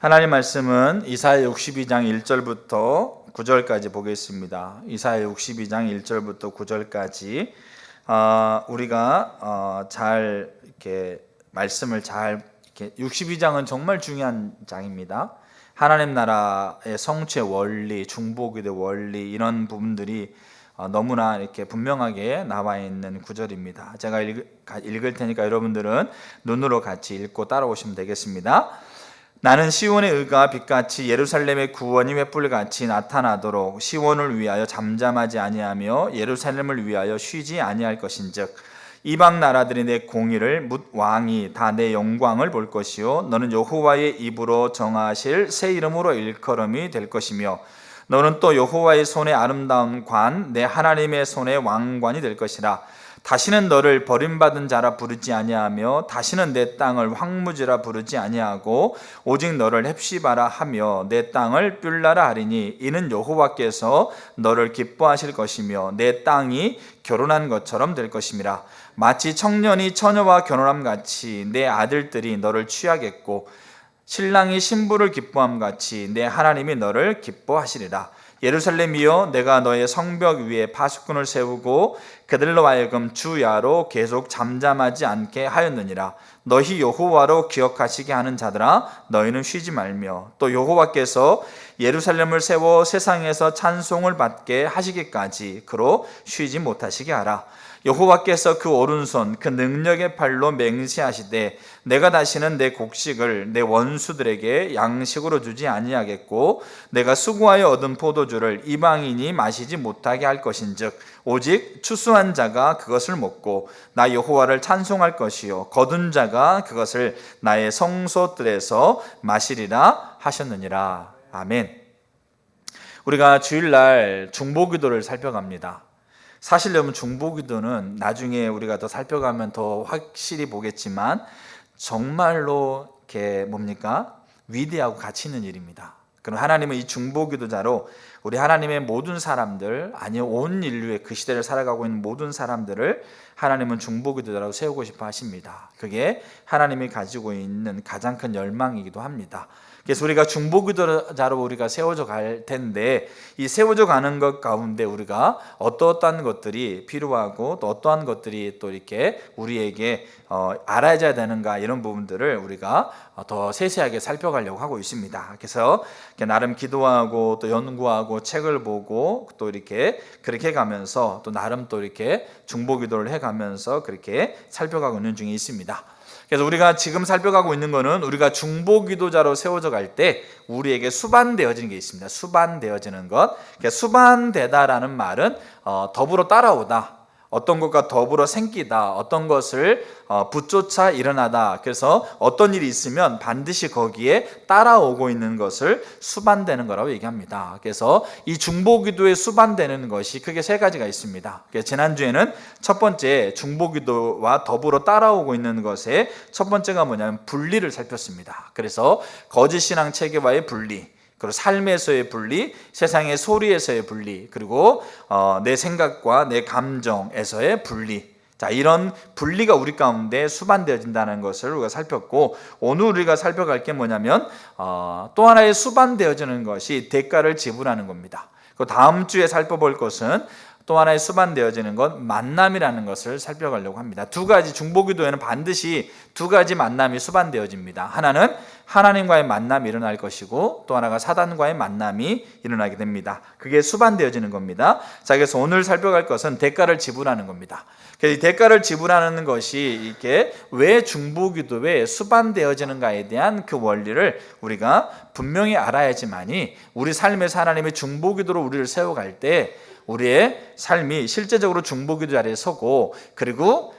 하나님 말씀은 이사야 62장 1절부터 9절까지 보겠습니다. 이사야 62장 1절부터 9절까지 우리가 잘 이렇게 말씀을 잘 이렇게 62장은 정말 중요한 장입니다. 하나님 나라의 성취의 원리, 중보기도의 원리 이런 부분들이 너무나 이렇게 분명하게 나와 있는 구절입니다. 제가 읽을 테니까 여러분들은 눈으로 같이 읽고 따라오시면 되겠습니다. 나는 시온의 의가 빛같이 예루살렘의 구원이 횃불같이 나타나도록 시온을 위하여 잠잠하지 아니하며 예루살렘을 위하여 쉬지 아니할 것인즉 이방 나라들이 내 공의를 묻 왕이 다 내 영광을 볼 것이요 너는 여호와의 입으로 정하실 새 이름으로 일컬음이 될 것이며 너는 또 여호와의 손의 아름다운 관 내 하나님의 손의 왕관이 될 것이라. 다시는 너를 버림받은 자라 부르지 아니하며 다시는 내 땅을 황무지라 부르지 아니하고 오직 너를 헵시바라 하며 내 땅을 뷸라라 하리니 이는 여호와께서 너를 기뻐하실 것이며 내 땅이 결혼한 것처럼 될 것임이라. 마치 청년이 처녀와 결혼함 같이 내 아들들이 너를 취하겠고 신랑이 신부를 기뻐함 같이 내 하나님이 너를 기뻐하시리라. 예루살렘이여 내가 너의 성벽 위에 파수꾼을 세우고 그들로 하여금 주야로 계속 잠잠하지 않게 하였느니라. 너희 여호와로 기억하시게 하는 자들아 너희는 쉬지 말며 또 여호와께서 예루살렘을 세워 세상에서 찬송을 받게 하시기까지 그로 쉬지 못하시게 하라. 여호와께서 그 오른손 그 능력의 팔로 맹세하시되 내가 다시는 내 곡식을 내 원수들에게 양식으로 주지 아니하겠고 내가 수고하여 얻은 포도주를 이방인이 마시지 못하게 할 것인즉 오직 추수한 자가 그것을 먹고 나 여호와를 찬송할 것이요 거둔 자가 그것을 나의 성소들에서 마시리라 하셨느니라. 아멘. 우리가 주일날 중보기도를 살펴갑니다. 사실 여러분 중보기도는 나중에 우리가 더 살펴가면 더 확실히 보겠지만 정말로 이렇게 위대하고 가치 있는 일입니다. 그럼 하나님은 이 중보기도자로 우리 하나님의 모든 사람들 아니 온 인류의 그 시대를 살아가고 있는 모든 사람들을 하나님은 중보기도자라고 세우고 싶어 하십니다. 그게 하나님이 가지고 있는 가장 큰 열망이기도 합니다. 그래서 우리가 중보기도자로 우리가 세워져 갈 텐데 이 세워져 가는 것 가운데 우리가 어떠한 것들이 필요하고 또 어떠한 것들이 또 이렇게 우리에게 알아야 되는가 이런 부분들을 우리가 더 세세하게 살펴가려고 하고 있습니다. 그래서 나름 기도하고 또 연구하고 책을 보고 또 이렇게 그렇게 가면서 또 나름 또 이렇게 중보기도를 해가면서 그렇게 살펴가고 있는 중에 있습니다. 그래서 우리가 지금 살펴가고 있는 것은 우리가 중보기도자로 세워져 갈 때 우리에게 수반되어지는 게 있습니다. 수반되어지는 것. 수반되다라는 말은 더불어 따라오다. 어떤 것과 더불어 생기다, 어떤 것을 붙조차 일어나다. 그래서 어떤 일이 있으면 반드시 거기에 따라오고 있는 것을 수반되는 거라고 얘기합니다. 그래서 이 중보기도에 수반되는 것이 크게 세 가지가 있습니다. 지난주에는 첫 번째 중보기도와 더불어 따라오고 있는 것의 첫 번째가 뭐냐면 분리를 살폈습니다. 그래서 거짓신앙 체계와의 분리, 그리고 삶에서의 분리, 세상의 소리에서의 분리, 그리고 내 생각과 내 감정에서의 분리. 자, 이런 분리가 우리 가운데 수반되어진다는 것을 우리가 살폈고, 오늘 우리가 살펴갈 게 뭐냐면 또 하나의 수반되어지는 것이 대가를 지불하는 겁니다. 그 다음 주에 살펴볼 것은 또 하나의 수반되어지는 것 만남이라는 것을 살펴가려고 합니다. 두 가지 중보기도에는 반드시 두 가지 만남이 수반되어집니다. 하나는 하나님과의 만남이 일어날 것이고 또 하나가 사단과의 만남이 일어나게 됩니다. 그게 수반되어지는 겁니다. 자, 그래서 오늘 살펴갈 것은 대가를 지불하는 겁니다. 이 대가를 지불하는 것이 이렇게 왜 중보기도에 수반되어지는가에 대한 그 원리를 우리가 분명히 알아야지만이 우리 삶에서 하나님의 중보기도로 우리를 세워갈 때 우리의 삶이 실제적으로 중보기도 자리에 서고, 그리고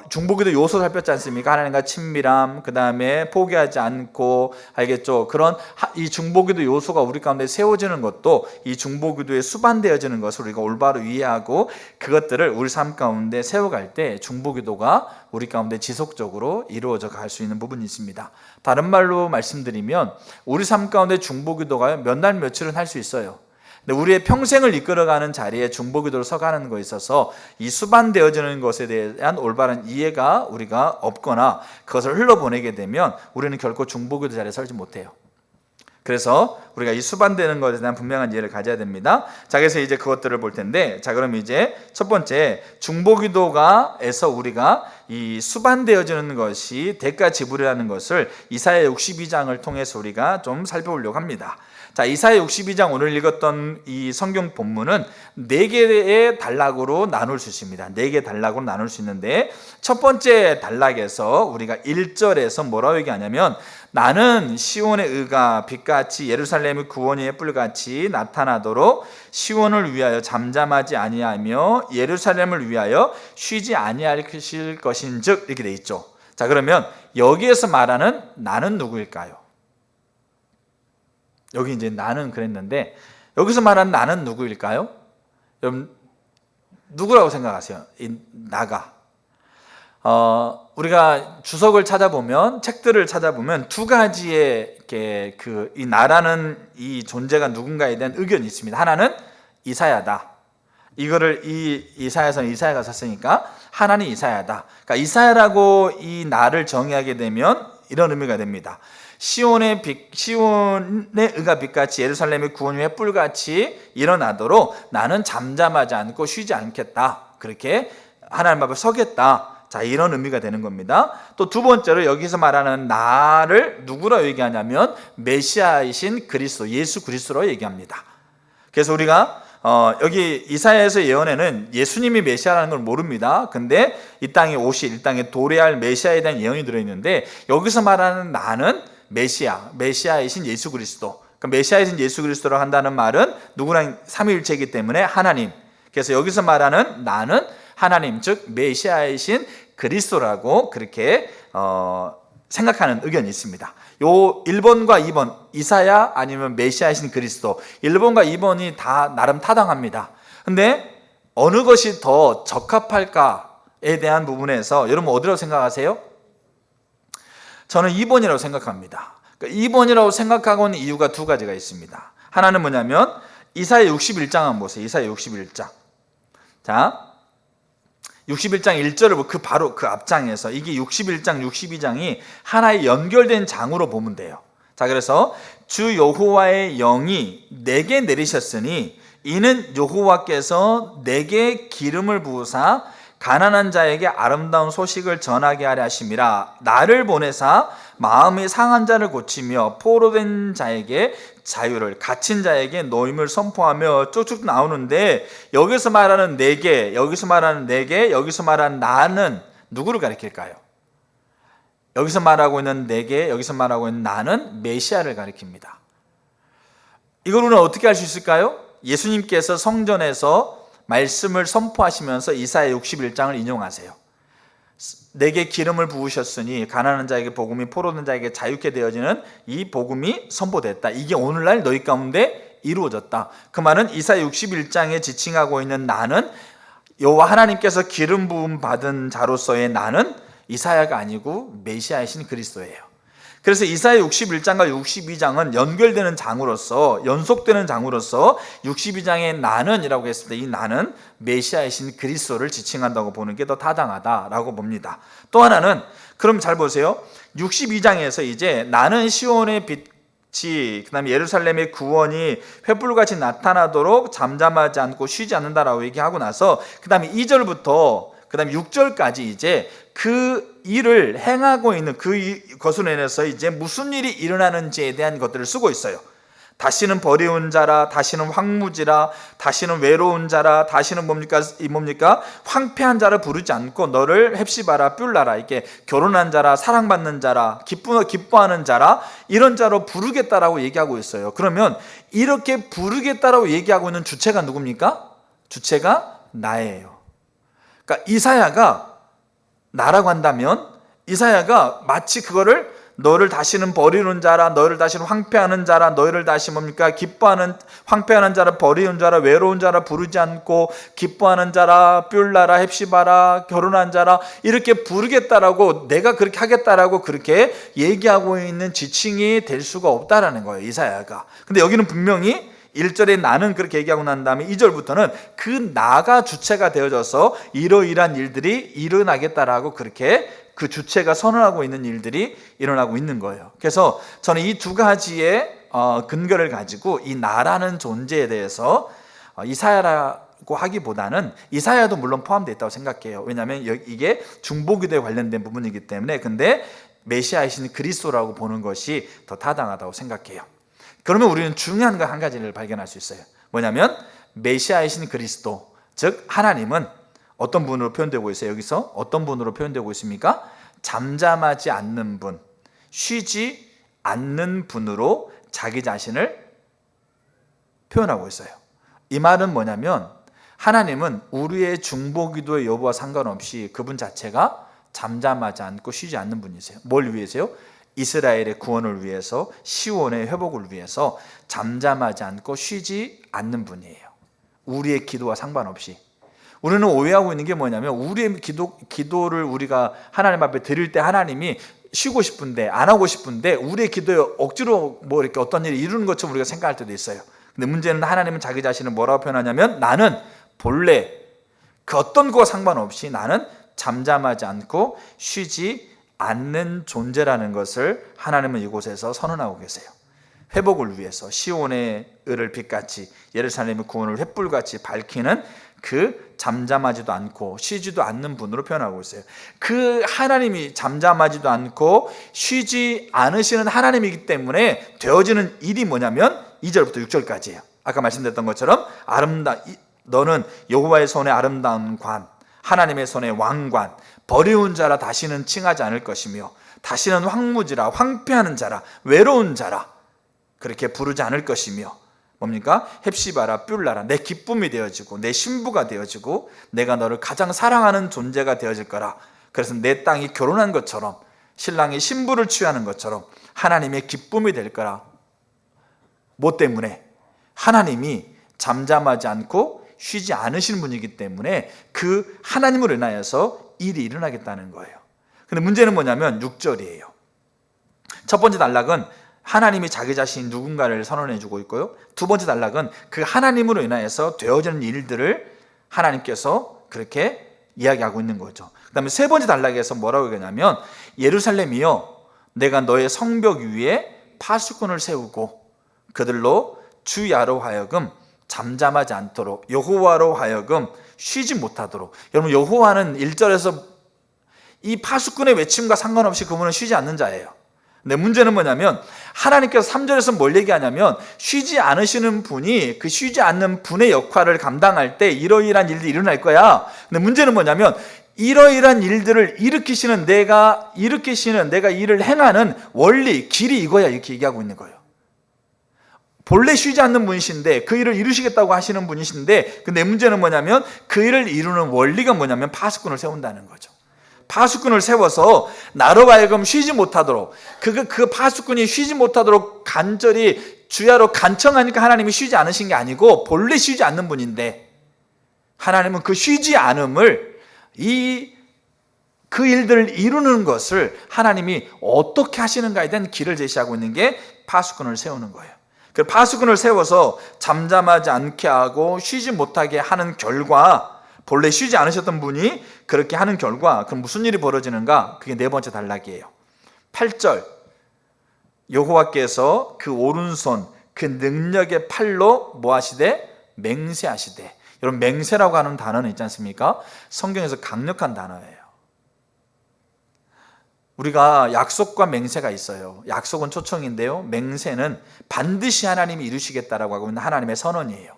중보기도 요소 살폈지 않습니까? 하나님과 친밀함, 그 다음에 포기하지 않고, 알겠죠? 그런 이 중보기도 요소가 우리 가운데 세워지는 것도 이 중보기도에 수반되어지는 것을 우리가 올바로 이해하고 그것들을 우리 삶 가운데 세워갈 때 중보기도가 우리 가운데 지속적으로 이루어져 갈 수 있는 부분이 있습니다. 다른 말로 말씀드리면 우리 삶 가운데 중보기도가 몇 날 며칠은 할 수 있어요. 근데 우리의 평생을 이끌어가는 자리에 중보기도를 서가는 것에 있어서 이 수반되어지는 것에 대한 올바른 이해가 우리가 없거나 그것을 흘러보내게 되면 우리는 결코 중보기도 자리에 설지 못해요. 그래서 우리가 이 수반되는 것에 대한 분명한 이해를 가져야 됩니다. 자, 그래서 이제 그것들을 볼 텐데, 자, 그럼 이제 첫 번째 중보기도가에서 우리가 이 수반되어지는 것이 대가 지불이라는 것을 이사야 62장을 통해서 우리가 좀 살펴보려고 합니다. 자, 이사야 62장 오늘 읽었던 이 성경 본문은 4개의 단락으로 나눌 수 있습니다. 4개의 단락으로 나눌 수 있는데, 첫 번째 단락에서 우리가 1절에서 뭐라고 얘기하냐면, 나는 시온의 의가 빛같이 예루살렘의 구원이 뿔같이 나타나도록 시온을 위하여 잠잠하지 아니하며 예루살렘을 위하여 쉬지 아니할 것인즉, 이렇게 돼 있죠. 자, 그러면 여기에서 말하는 나는 누구일까요? 여기 이제 나는 그랬는데, 여기서 말하는 나는 누구일까요? 여러분, 누구라고 생각하세요? 이 나가. 우리가 주석을 찾아보면, 책들을 찾아보면 두 가지의 이 나라는 이 존재가 누군가에 대한 의견이 있습니다. 하나는 이사야다. 이거를 이사야서는 이사야가 썼으니까 하나는 이사야다. 그러니까 이사야라고 이 나를 정의하게 되면 이런 의미가 됩니다. 시온의 의가 빛같이 예루살렘의 구원이 횃불같이 일어나도록 나는 잠잠하지 않고 쉬지 않겠다. 그렇게 하나님 앞에 서겠다. 자, 이런 의미가 되는 겁니다. 또 두 번째로 여기서 말하는 나를 누구라고 얘기하냐면 메시아이신 그리스도, 예수 그리스도로 얘기합니다. 그래서 우리가 여기 이사야에서 예언에는 예수님이 메시아라는 걸 모릅니다. 근데 이 땅에 오실, 이 땅에 도래할 메시아에 대한 예언이 들어있는데, 여기서 말하는 나는 메시아이신 예수 그리스도. 그러니까 메시아이신 예수 그리스도라고 한다는 말은 누구랑 삼위일체이기 때문에 하나님. 그래서 여기서 말하는 나는 하나님, 즉 메시아이신 그리스도라고 그렇게 생각하는 의견이 있습니다. 요 1번과 2번, 이사야 아니면 메시아이신 그리스도, 1번과 2번이 다 나름 타당합니다. 근데 어느 것이 더 적합할까에 대한 부분에서 여러분 어디라고 생각하세요? 저는 2번이라고 생각합니다. 그러니까 2번이라고 생각하고 있는 이유가 두 가지가 있습니다. 하나는 뭐냐면 이사야 61장 한번 보세요. 이사야 61장. 자, 61장 1절을 바로 그 앞장에서, 이게 61장 62장이 하나의 연결된 장으로 보면 돼요. 자, 그래서 주 여호와의 영이 내게 내리셨으니 이는 여호와께서 내게 기름을 부으사 가난한 자에게 아름다운 소식을 전하게 하려 하심이라. 나를 보내사 마음이 상한 자를 고치며 포로된 자에게 자유를, 갇힌 자에게 노임을 선포하며 쭉쭉 나오는데, 여기서 말하는 내게, 여기서 말하는 내게, 여기서 말하는 나는 누구를 가리킬까요? 여기서 말하고 있는 내게, 여기서 말하고 있는 나는 메시아를 가리킵니다. 이걸 우리는 어떻게 알 수 있을까요? 예수님께서 성전에서 말씀을 선포하시면서 이사야 61장을 인용하세요. 내게 기름을 부으셨으니 가난한 자에게 복음이, 포로된 자에게 자유케 되어지는 이 복음이 선포됐다. 이게 오늘날 너희 가운데 이루어졌다. 그 말은 이사야 61장에 지칭하고 있는 나는, 여호와 하나님께서 기름 부음 받은 자로서의 나는 이사야가 아니고 메시아이신 그리스도예요. 그래서 이사야 61장과 62장은 연결되는 장으로서, 연속되는 장으로서 62장의 나는이라고 했을 때 이 나는 메시아이신 그리스도를 지칭한다고 보는 게 더 타당하다라고 봅니다. 또 하나는, 그럼 잘 보세요. 62장에서 이제 나는 시온의 빛이, 그 다음에 예루살렘의 구원이 횃불같이 나타나도록 잠잠하지 않고 쉬지 않는다라고 얘기하고 나서 그 다음에 2절부터 그 다음에 6절까지 이제 그 일을 행하고 있는 그것으로 인해서 이제 무슨 일이 일어나는지에 대한 것들을 쓰고 있어요. 다시는 버리운 자라, 다시는 황무지라, 다시는 외로운 자라, 다시는 뭡니까? 황폐한 자를 부르지 않고 너를 헵시바라, 뿔라라, 이렇게 결혼한 자라, 사랑받는 자라, 기뻐하는 자라, 이런 자로 부르겠다라고 얘기하고 있어요. 그러면 이렇게 부르겠다라고 얘기하고 있는 주체가 누굽니까? 주체가 나예요. 그러니까 이사야가 나라고 한다면, 이사야가 마치 그거를 너를 다시는 버리는 자라, 너를 다시는 황폐하는 자라, 너를 다시 기뻐하는, 황폐하는 자라, 버리는 자라, 외로운 자라, 부르지 않고 기뻐하는 자라, 뿔나라, 헵시바라, 결혼한 자라, 이렇게 부르겠다라고, 내가 그렇게 하겠다라고 그렇게 얘기하고 있는 지칭이 될 수가 없다라는 거예요, 이사야가. 근데 여기는 분명히 1절에 나는 그렇게 얘기하고 난 다음에 2절부터는 그 나가 주체가 되어져서 이러이러한 일들이 일어나겠다라고 그렇게 그 주체가 선언하고 있는 일들이 일어나고 있는 거예요. 그래서 저는 이 두 가지의 근거를 가지고 이 나라는 존재에 대해서 이사야라고 하기보다는 이사야도 물론 포함되어 있다고 생각해요. 왜냐하면 이게 중보기도에 관련된 부분이기 때문에. 근데 메시아이신 그리스도라고 보는 것이 더 타당하다고 생각해요. 그러면 우리는 중요한 거 한 가지를 발견할 수 있어요. 뭐냐면 메시아이신 그리스도, 즉 하나님은 어떤 분으로 표현되고 있어요? 여기서 어떤 분으로 표현되고 있습니까? 잠잠하지 않는 분, 쉬지 않는 분으로 자기 자신을 표현하고 있어요. 이 말은 뭐냐면 하나님은 우리의 중보기도의 여부와 상관없이 그분 자체가 잠잠하지 않고 쉬지 않는 분이세요. 뭘 위해서요? 이스라엘의 구원을 위해서, 시온의 회복을 위해서 잠잠하지 않고 쉬지 않는 분이에요. 우리의 기도와 상관없이. 우리는 오해하고 있는 게 뭐냐면 우리의 기도를 우리가 하나님 앞에 드릴 때 하나님이 쉬고 싶은데, 안 하고 싶은데 우리의 기도에 억지로 이렇게 어떤 일을 이루는 것처럼 우리가 생각할 때도 있어요. 근데 문제는 하나님은 자기 자신을 뭐라고 표현하냐면 나는 본래 그 어떤 거와 상관없이 나는 잠잠하지 않고 쉬지 않는 존재라는 것을 하나님은 이곳에서 선언하고 계세요. 회복을 위해서 시온의 을을 빛같이 예루살렘의 구원을 횃불같이 밝히는 그 잠잠하지도 않고 쉬지도 않는 분으로 표현하고 있어요. 그 하나님이 잠잠하지도 않고 쉬지 않으시는 하나님이기 때문에 되어지는 일이 뭐냐면 2절부터 6절까지예요. 아까 말씀드렸던 것처럼 너는 여호와의 손에 아름다운 관, 하나님의 손에 왕관, 버리운 자라 다시는 칭하지 않을 것이며 다시는 황무지라, 황폐하는 자라, 외로운 자라 그렇게 부르지 않을 것이며, 뭡니까? 헵시바라, 뷸라라, 내 기쁨이 되어지고 내 신부가 되어지고 내가 너를 가장 사랑하는 존재가 되어질 거라. 그래서 내 땅이 결혼한 것처럼 신랑이 신부를 취하는 것처럼 하나님의 기쁨이 될 거라. 뭐 때문에? 하나님이 잠잠하지 않고 쉬지 않으시는 분이기 때문에 그 하나님으로 인하여서 일이 일어나겠다는 거예요. 근데 문제는 뭐냐면 6절이에요. 첫 번째 단락은 하나님이 자기 자신 누군가를 선언해 주고 있고요. 두 번째 단락은 그 하나님으로 인하여서 되어지는 일들을 하나님께서 그렇게 이야기하고 있는 거죠. 그 다음에 세 번째 단락에서 뭐라고 얘기하냐면 예루살렘이여 내가 너의 성벽 위에 파수꾼을 세우고 그들로 주야로 하여금 잠잠하지 않도록, 여호와로 하여금 쉬지 못하도록. 여러분, 여호와는 1절에서 이 파수꾼의 외침과 상관없이 그분은 쉬지 않는 자예요. 근데 문제는 뭐냐면 하나님께서 3절에서 뭘 얘기하냐면 쉬지 않으시는 분이 그 쉬지 않는 분의 역할을 감당할 때 이러이러한 일들이 일어날 거야. 근데 문제는 뭐냐면 이러이러한 일들을 일으키시는 내가 일을 행하는 원리, 길이 이거야, 이렇게 얘기하고 있는 거예요. 본래 쉬지 않는 분이신데 그 일을 이루시겠다고 하시는 분이신데, 근데 문제는 뭐냐면 그 일을 이루는 원리가 뭐냐면 파수꾼을 세운다는 거죠. 파수꾼을 세워서 나로 하여금 쉬지 못하도록, 그 파수꾼이 쉬지 못하도록 간절히 주야로 간청하니까 하나님이 쉬지 않으신 게 아니고 본래 쉬지 않는 분인데, 하나님은 그 쉬지 않음을, 그 일들을 이루는 것을 하나님이 어떻게 하시는가에 대한 길을 제시하고 있는 게 파수꾼을 세우는 거예요. 그 파수꾼을 세워서 잠잠하지 않게 하고 쉬지 못하게 하는 결과, 본래 쉬지 않으셨던 분이 그렇게 하는 결과 그럼 무슨 일이 벌어지는가? 그게 네 번째 단락이에요. 8절, 여호와께서 그 오른손, 그 능력의 팔로 뭐 하시되? 맹세하시되. 여러분, 맹세라고 하는 단어는 있지 않습니까? 성경에서 강력한 단어예요. 우리가 약속과 맹세가 있어요. 약속은 초청인데요, 맹세는 반드시 하나님이 이루시겠다라고 하고 있는 하나님의 선언이에요.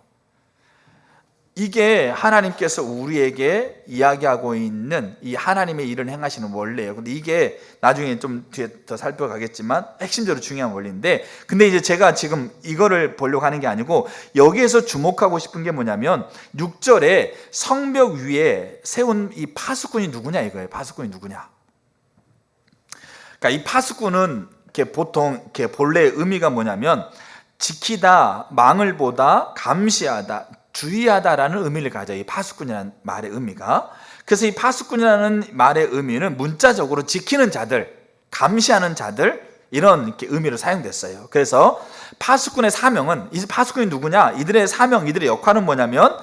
이게 하나님께서 우리에게 이야기하고 있는 이 하나님의 일을 행하시는 원리예요. 근데 이게 나중에 좀 뒤에 더 살펴가겠지만 핵심적으로 중요한 원리인데, 근데 이제 제가 지금 이거를 보려고 하는 게 아니고 여기에서 주목하고 싶은 게 뭐냐면 6절에 성벽 위에 세운 이 파수꾼이 누구냐 이거예요. 파수꾼이 누구냐? 그러니까 이 파수꾼은 보통 본래의 의미가 뭐냐면 지키다, 망을 보다, 감시하다, 주의하다라는 의미를 가져요. 이 파수꾼이라는 말의 의미가. 그래서 이 파수꾼이라는 말의 의미는 문자적으로 지키는 자들, 감시하는 자들, 이런 의미로 사용됐어요. 그래서 파수꾼의 사명은, 이 파수꾼이 누구냐? 이들의 사명, 이들의 역할은 뭐냐면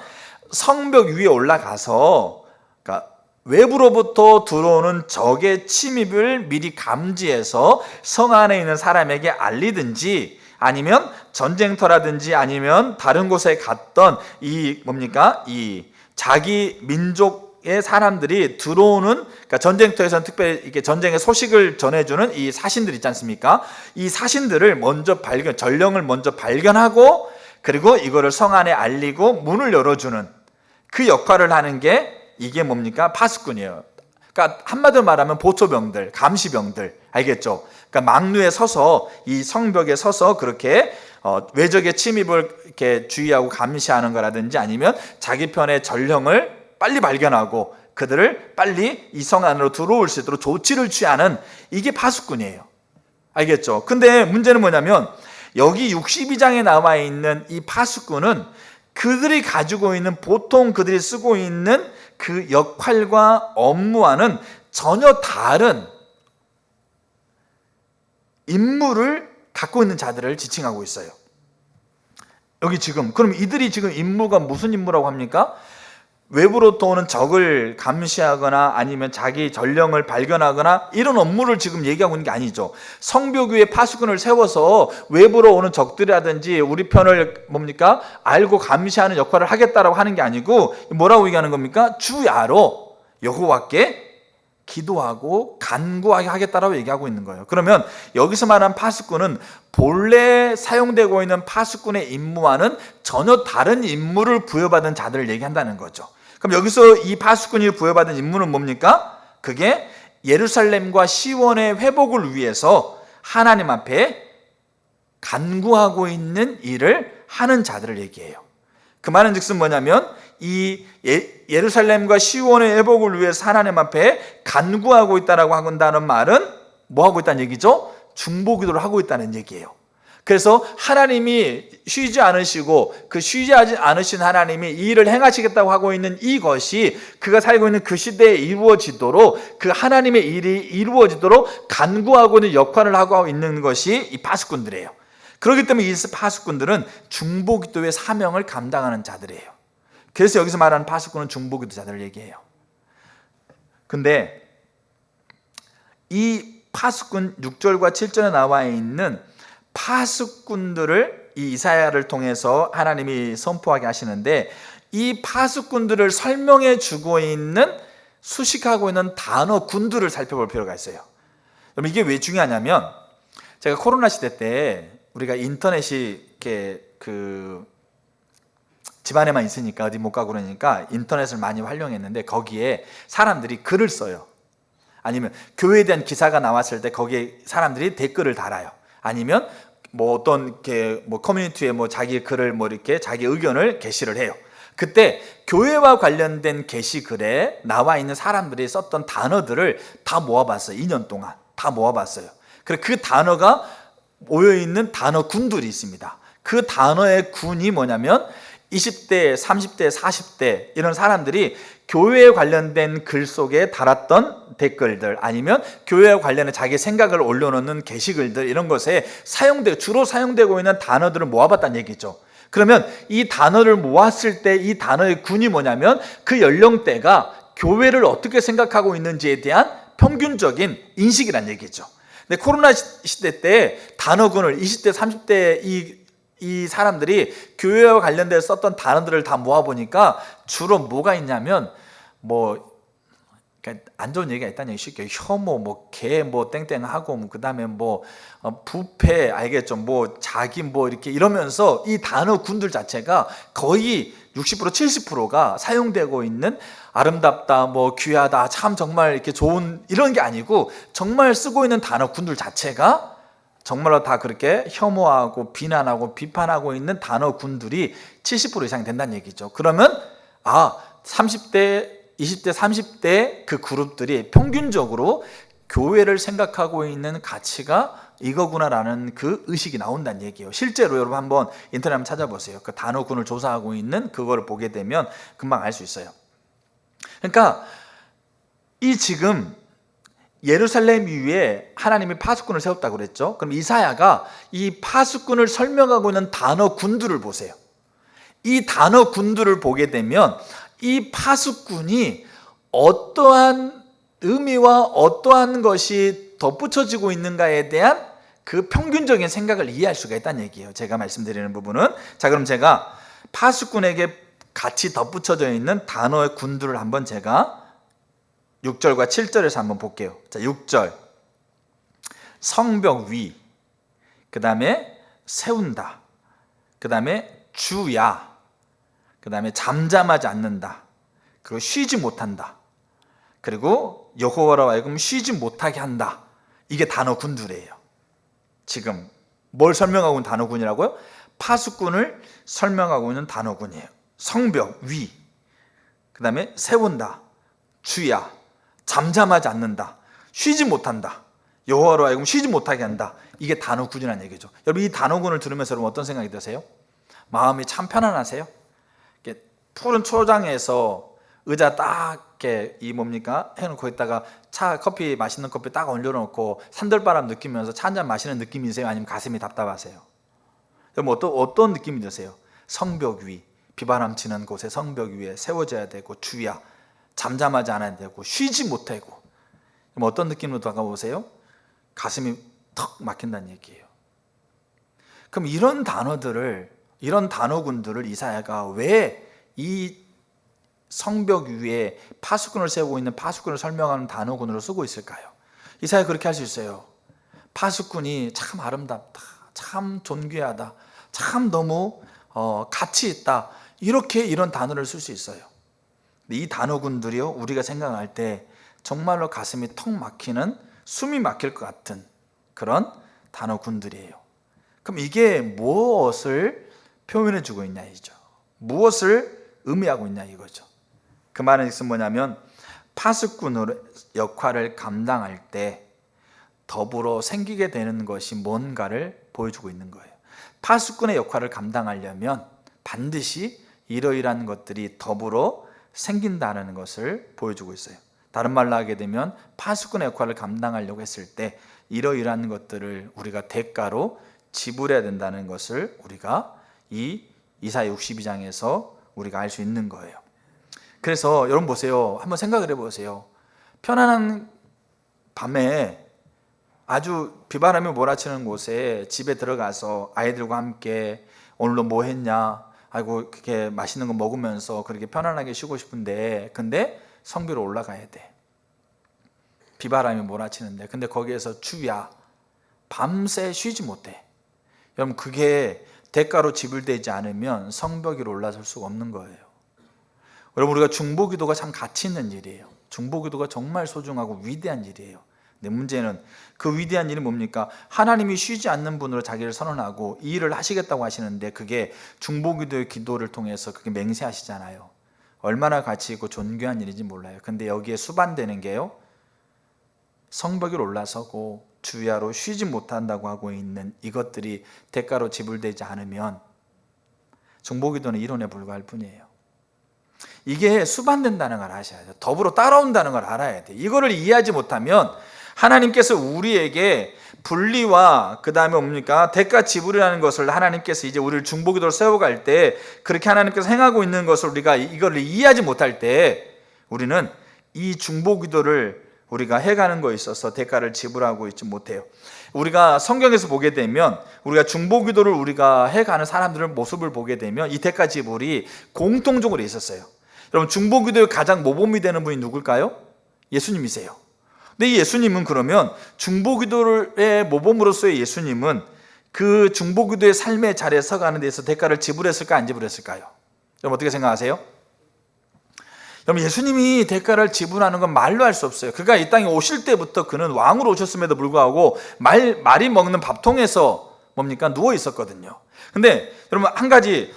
성벽 위에 올라가서, 그러니까 외부로부터 들어오는 적의 침입을 미리 감지해서 성 안에 있는 사람에게 알리든지 아니면 전쟁터라든지 아니면 다른 곳에 갔던 이 자기 민족의 사람들이 들어오는, 그러니까 전쟁터에서는 특별히 이렇게 전쟁의 소식을 전해주는 이 사신들 있지 않습니까? 이 사신들을 먼저 전령을 먼저 발견하고, 그리고 이거를 성 안에 알리고 문을 열어주는 그 역할을 하는 게 이게 뭡니까? 파수꾼이에요. 그러니까 한마디로 말하면 보초병들, 감시병들, 알겠죠? 그러니까 막루에 서서, 이 성벽에 서서 그렇게 외적의 침입을 이렇게 주의하고 감시하는 거라든지, 아니면 자기 편의 전령을 빨리 발견하고 그들을 빨리 이 성 안으로 들어올 수 있도록 조치를 취하는, 이게 파수꾼이에요. 알겠죠? 근데 문제는 뭐냐면 여기 62장에 나와 있는 이 파수꾼은 그들이 가지고 있는, 보통 그들이 쓰고 있는 그 역할과 업무와는 전혀 다른 임무를 갖고 있는 자들을 지칭하고 있어요. 여기 지금, 그럼 이들이 지금 임무가 무슨 임무라고 합니까? 외부로부터 오는 적을 감시하거나 아니면 자기 전령을 발견하거나 이런 업무를 지금 얘기하고 있는 게 아니죠. 성벽 위에 파수꾼을 세워서 외부로 오는 적들이라든지 우리 편을 알고 감시하는 역할을 하겠다라고 하는 게 아니고, 뭐라고 얘기하는 겁니까? 주야로 여호와께 기도하고 간구하게 하겠다라고 얘기하고 있는 거예요. 그러면 여기서 말하는 파수꾼은 본래 사용되고 있는 파수꾼의 임무와는 전혀 다른 임무를 부여받은 자들을 얘기한다는 거죠. 그럼 여기서 이 파수꾼이 부여받은 임무는 뭡니까? 그게 예루살렘과 시온의 회복을 위해서 하나님 앞에 간구하고 있는 일을 하는 자들을 얘기해요. 그 말은 즉슨 뭐냐면 이 예루살렘과 시온의 회복을 위해서 하나님 앞에 간구하고 있다라고 한다는 말은 뭐 하고 있다는 얘기죠? 중보기도를 하고 있다는 얘기예요. 그래서 하나님이 쉬지 않으시고 그 쉬지 않으신 하나님이 이 일을 행하시겠다고 하고 있는 이것이 그가 살고 있는 그 시대에 이루어지도록, 그 하나님의 일이 이루어지도록 간구하고 있는 역할을 하고 있는 것이 이 파수꾼들이에요. 그렇기 때문에 이 파수꾼들은 중보기도의 사명을 감당하는 자들이에요. 그래서 여기서 말하는 파수꾼은 중보기도자들을 얘기해요. 근데 이 파수꾼 6절과 7절에 나와 있는 파수꾼들을 이 이사야를 통해서 하나님이 선포하게 하시는데, 이 파수꾼들을 설명해 주고 있는, 수식하고 있는 단어 군들을 살펴볼 필요가 있어요. 그럼 이게 왜 중요하냐면, 제가 코로나 시대 때 우리가 인터넷이 이렇게 집안에만 있으니까 어디 못 가고 그러니까 인터넷을 많이 활용했는데, 거기에 사람들이 글을 써요. 아니면 교회에 대한 기사가 나왔을 때 거기에 사람들이 댓글을 달아요. 아니면 뭐 어떤 이렇게 커뮤니티에 자기 글을 이렇게 자기 의견을 게시를 해요. 그때 교회와 관련된 게시글에 나와 있는 사람들이 썼던 단어들을 다 모아봤어요. 2년 동안 다 모아봤어요. 그래서 그 단어가 모여있는 단어 군들이 있습니다. 그 단어의 군이 뭐냐면 20대, 30대, 40대 이런 사람들이 교회에 관련된 글 속에 달았던 댓글들, 아니면 교회에 관련해 자기 생각을 올려놓는 게시글들, 이런 것에 주로 사용되고 있는 단어들을 모아봤다는 얘기죠. 그러면 이 단어를 모았을 때 이 단어의 군이 뭐냐면 그 연령대가 교회를 어떻게 생각하고 있는지에 대한 평균적인 인식이란 얘기죠. 근데 코로나 시대 때 단어군을 20대, 30대 이 사람들이 교회와 관련돼서 썼던 단어들을 다 모아보니까 주로 뭐가 있냐면 그러니까 안 좋은 얘기가 있다는 얘기 쉽게 혐오, 개, 땡땡하고, 그 다음에 부패, 알겠죠? 자기, 이렇게 이러면서 이 단어 군들 자체가 거의 60%, 70%가 사용되고 있는 아름답다, 귀하다, 참 정말 이렇게 좋은, 이런 게 아니고 정말 쓰고 있는 단어 군들 자체가 정말로 다 그렇게 혐오하고 비난하고 비판하고 있는 단어 군들이 70% 이상이 된다는 얘기죠. 그러면 30대, 20대, 30대 그 그룹들이 평균적으로 교회를 생각하고 있는 가치가 이거구나라는 그 의식이 나온다는 얘기예요. 실제로 여러분 한번 인터넷 한번 찾아보세요. 그 단어군을 조사하고 있는 그거를 보게 되면 금방 알 수 있어요. 그러니까 이 지금 예루살렘 위에 하나님이 파수꾼을 세웠다고 그랬죠. 그럼 이사야가 이 파수꾼을 설명하고 있는 단어 군들을 보세요. 이 단어 군들을 보게 되면 이 파수꾼이 어떠한 의미와 어떠한 것이 덧붙여지고 있는가에 대한 그 평균적인 생각을 이해할 수가 있다는 얘기예요. 제가 말씀드리는 부분은. 자, 그럼 제가 파수꾼에게 같이 덧붙여져 있는 단어의 군두를 한번 제가 6절과 7절에서 한번 볼게요. 자, 6절 성벽 위, 그 다음에 세운다, 그 다음에 주야, 그 다음에 잠잠하지 않는다, 그리고 쉬지 못한다, 그리고 여호와로 하여금 쉬지 못하게 한다. 이게 단어 군두래요. 지금 뭘 설명하고 있는 단어군이라고요? 파수꾼을 설명하고 있는 단어군이에요. 성벽 위, 그 다음에 세운다, 주야, 잠잠하지 않는다, 쉬지 못한다, 여호와로 하여금 쉬지 못하게 한다. 이게 단어군이라는 얘기죠. 여러분, 이 단어군을 들으면서 여러분 어떤 생각이 드세요? 마음이 참 편안하세요? 이렇게 푸른 초장에서 의자 딱 이렇게 이 뭡니까? 해놓고 있다가 차, 커피, 맛있는 커피 딱 올려놓고 산들바람 느끼면서 차 한잔 마시는 느낌이세요? 아니면 가슴이 답답하세요? 여러분 어떤 느낌이 드세요? 성벽 위, 비바람 치는 곳에 성벽 위에 세워져야 되고, 주야, 잠잠하지 않아야 되고, 쉬지 못하고. 그럼 어떤 느낌으로 다가오세요? 가슴이 턱 막힌다는 얘기예요. 그럼 이런 단어들을, 이런 단어군들을 이사야가 왜 이 성벽 위에 파수꾼을 세우고 있는 파수꾼을 설명하는 단어군으로 쓰고 있을까요? 이사야 그렇게 할 수 있어요. 파수꾼이 참 아름답다, 참 존귀하다, 참 너무 가치 있다, 이렇게 이런 단어를 쓸 수 있어요. 이 단어군들이요, 우리가 생각할 때 정말로 가슴이 턱 막히는, 숨이 막힐 것 같은 그런 단어군들이에요. 그럼 이게 무엇을 표현해 주고 있냐 이죠. 무엇을 의미하고 있냐 이거죠. 그 말은 뭐냐면, 파수꾼의 역할을 감당할 때 더불어 생기게 되는 것이 뭔가를 보여주고 있는 거예요. 파수꾼의 역할을 감당하려면 반드시 이러이러한 것들이 더불어 생긴다는 것을 보여주고 있어요. 다른 말로 하게 되면 파수꾼의 역할을 감당하려고 했을 때 이러이러한 것들을 우리가 대가로 지불해야 된다는 것을 우리가 이 이사야 62장에서 우리가 알 수 있는 거예요. 그래서 여러분 보세요. 한번 생각을 해보세요. 편안한 밤에 아주 비바람이 몰아치는 곳에 집에 들어가서 아이들과 함께 오늘도 뭐 했냐, 아이고 그렇게 맛있는 거 먹으면서 그렇게 편안하게 쉬고 싶은데, 근데 성벽으로 올라가야 돼. 비바람이 몰아치는데, 근데 거기에서 주야, 밤새 쉬지 못해. 여러분 그게 대가로 지불되지 않으면 성벽 위로 올라설 수가 없는 거예요. 여러분 우리가 중보기도가 참 가치 있는 일이에요. 중보기도가 정말 소중하고 위대한 일이에요. 근데 문제는 그 위대한 일이 뭡니까? 하나님이 쉬지 않는 분으로 자기를 선언하고 이 일을 하시겠다고 하시는데, 그게 중보기도의 기도를 통해서 그게 맹세하시잖아요. 얼마나 가치 있고 존귀한 일인지 몰라요. 근데 여기에 수반되는 게요, 성벽 위로 올라서고 주야로 쉬지 못한다고 하고 있는 이것들이 대가로 지불되지 않으면 중보기도는 이론에 불과할 뿐이에요. 이게 수반된다는 걸 아셔야 돼요. 더불어 따라온다는 걸 알아야 돼요. 이거를 이해하지 못하면 하나님께서 우리에게 분리와 그 다음에 뭡니까? 대가 지불이라는 것을 하나님께서 이제 우리를 중보기도로 세워갈 때, 그렇게 하나님께서 행하고 있는 것을 우리가 이걸 이해하지 못할 때, 우리는 이 중보기도를 우리가 해가는 거에 있어서 대가를 지불하고 있지 못해요. 우리가 성경에서 보게 되면, 우리가 중보기도를 우리가 해가는 사람들의 모습을 보게 되면 이 대가 지불이 공통적으로 있었어요. 여러분 중보기도의 가장 모범이 되는 분이 누굴까요? 예수님이세요. 근데 이 예수님은 그러면 중보기도의 모범으로서의 예수님은 그 중보기도의 삶의 자리에 서가는 데서 대가를 지불했을까 안 지불했을까요? 여러분 어떻게 생각하세요? 여러분 예수님이 대가를 지불하는 건 말로 할 수 없어요. 그가 이 땅에 오실 때부터 그는 왕으로 오셨음에도 불구하고 말이 먹는 밥통에서 뭡니까? 누워 있었거든요. 근데 여러분 한 가지,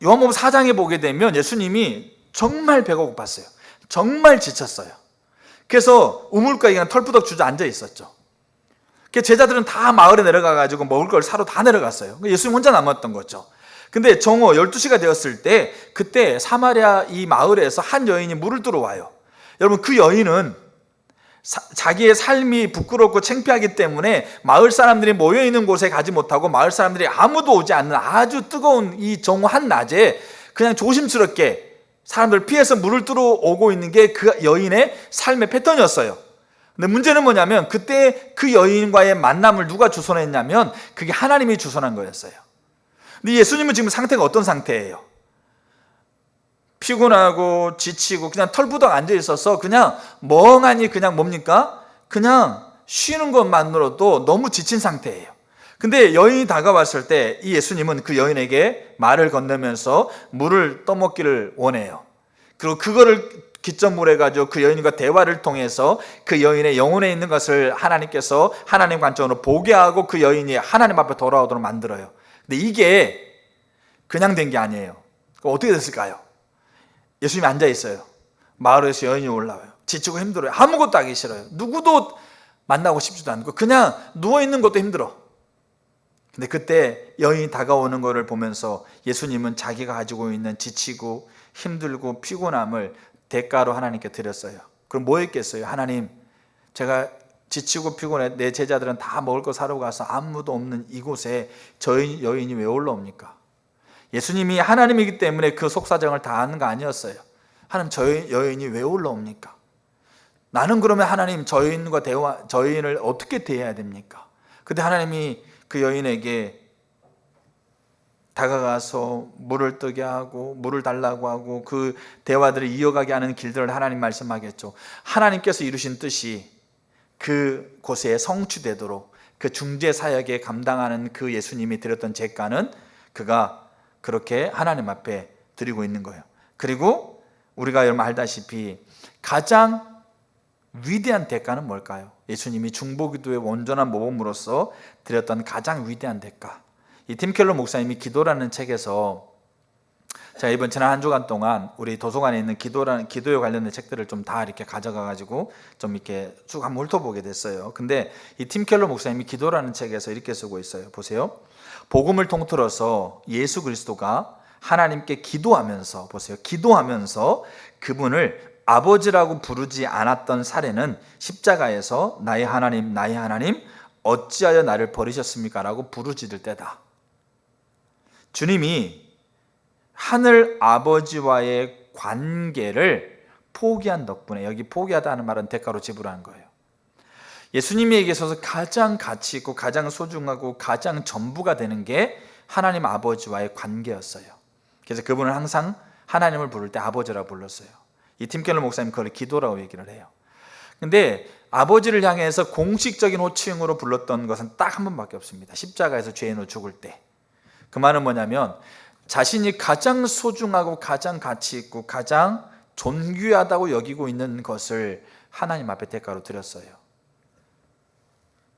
요한복음 4장에 보게 되면 예수님이 정말 배가 고팠어요. 정말 지쳤어요. 그래서 우물가에 그냥 털푸덕 주저앉아 있었죠. 제자들은 다 마을에 내려가가지고 먹을 걸 사러 다 내려갔어요. 예수님 혼자 남았던 거죠. 근데 정오 12시가 되었을 때, 그때 사마리아 이 마을에서 한 여인이 물을 뜨러 와요. 여러분 그 여인은 자기의 삶이 부끄럽고 창피하기 때문에 마을 사람들이 모여있는 곳에 가지 못하고 마을 사람들이 아무도 오지 않는 아주 뜨거운 이 정오 한낮에 그냥 조심스럽게 사람들 피해서 물을 뜨러 오고 있는 게 그 여인의 삶의 패턴이었어요. 근데 문제는 뭐냐면 그때 그 여인과의 만남을 누가 주선했냐면 그게 하나님이 주선한 거였어요. 근데 예수님은 지금 상태가 어떤 상태예요? 피곤하고 지치고 그냥 털부덕 앉아 있어서 그냥 멍하니 그냥 뭡니까? 그냥 쉬는 것만으로도 너무 지친 상태예요. 근데 여인이 다가왔을 때 이 예수님은 그 여인에게 말을 건네면서 물을 떠먹기를 원해요. 그리고 그거를 기점으로 해가지고 그 여인과 대화를 통해서 그 여인의 영혼에 있는 것을 하나님께서 하나님 관점으로 보게 하고 그 여인이 하나님 앞에 돌아오도록 만들어요. 근데 이게 그냥 된 게 아니에요. 그럼 어떻게 됐을까요? 예수님이 앉아 있어요. 마을에서 여인이 올라와요. 지치고 힘들어요. 아무것도 하기 싫어요. 누구도 만나고 싶지도 않고 그냥 누워있는 것도 힘들어. 근데 그때 여인이 다가오는 것을 보면서 예수님은 자기가 가지고 있는 지치고 힘들고 피곤함을 대가로 하나님께 드렸어요. 그럼 뭐 했겠어요? 하나님, 제가 지치고 피곤해. 내 제자들은 다 먹을 거 사러 가서 아무도 없는 이곳에 저 여인이 왜 올라옵니까? 예수님이 하나님이기 때문에 그 속사정을 다 아는 거 아니었어요. 하나님, 저 여인이 왜 올라옵니까? 나는 그러면 하나님 저 여인을 어떻게 대해야 됩니까? 그때 하나님이 그 여인에게 다가가서 물을 뜨게 하고 물을 달라고 하고 그 대화들을 이어가게 하는 길들을 하나님 말씀하겠죠. 하나님께서 이루신 뜻이 그 곳에 성취되도록 그 중재 사역에 감당하는 그 예수님이 드렸던 제가는 그가 그렇게 하나님 앞에 드리고 있는 거예요. 그리고 우리가 여러분 알다시피 가장 위대한 대가는 뭘까요? 예수님이 중보기도의 온전한 모범으로서 드렸던 가장 위대한 대가. 이 팀 켈러 목사님이 기도라는 책에서 제가 이번 지난 한 주간 동안 우리 도서관에 있는 기도에 관련된 책들을 좀 다 이렇게 가져가 가지고 좀 이렇게 쭉 한번 훑어보게 됐어요. 근데 이 팀 켈러 목사님이 기도라는 책에서 이렇게 쓰고 있어요. 보세요. 복음을 통틀어서 예수 그리스도가 하나님께 기도하면서, 보세요, 기도하면서 그분을 아버지라고 부르지 않았던 사례는 십자가에서 나의 하나님 어찌하여 나를 버리셨습니까? 라고 부르짖을 때다. 주님이 하늘 아버지와의 관계를 포기한 덕분에, 여기 포기하다는 말은 대가로 지불한 거예요. 예수님에게 있어서 가장 가치 있고 가장 소중하고 가장 전부가 되는 게 하나님 아버지와의 관계였어요. 그래서 그분은 항상 하나님을 부를 때 아버지라고 불렀어요. 이 팀켈러 목사님 그걸 기도라고 얘기를 해요. 근데 아버지를 향해서 공식적인 호칭으로 불렀던 것은 딱 한 번밖에 없습니다. 십자가에서 죄인으로 죽을 때. 그 말은 뭐냐면 자신이 가장 소중하고 가장 가치 있고 가장 존귀하다고 여기고 있는 것을 하나님 앞에 대가로 드렸어요.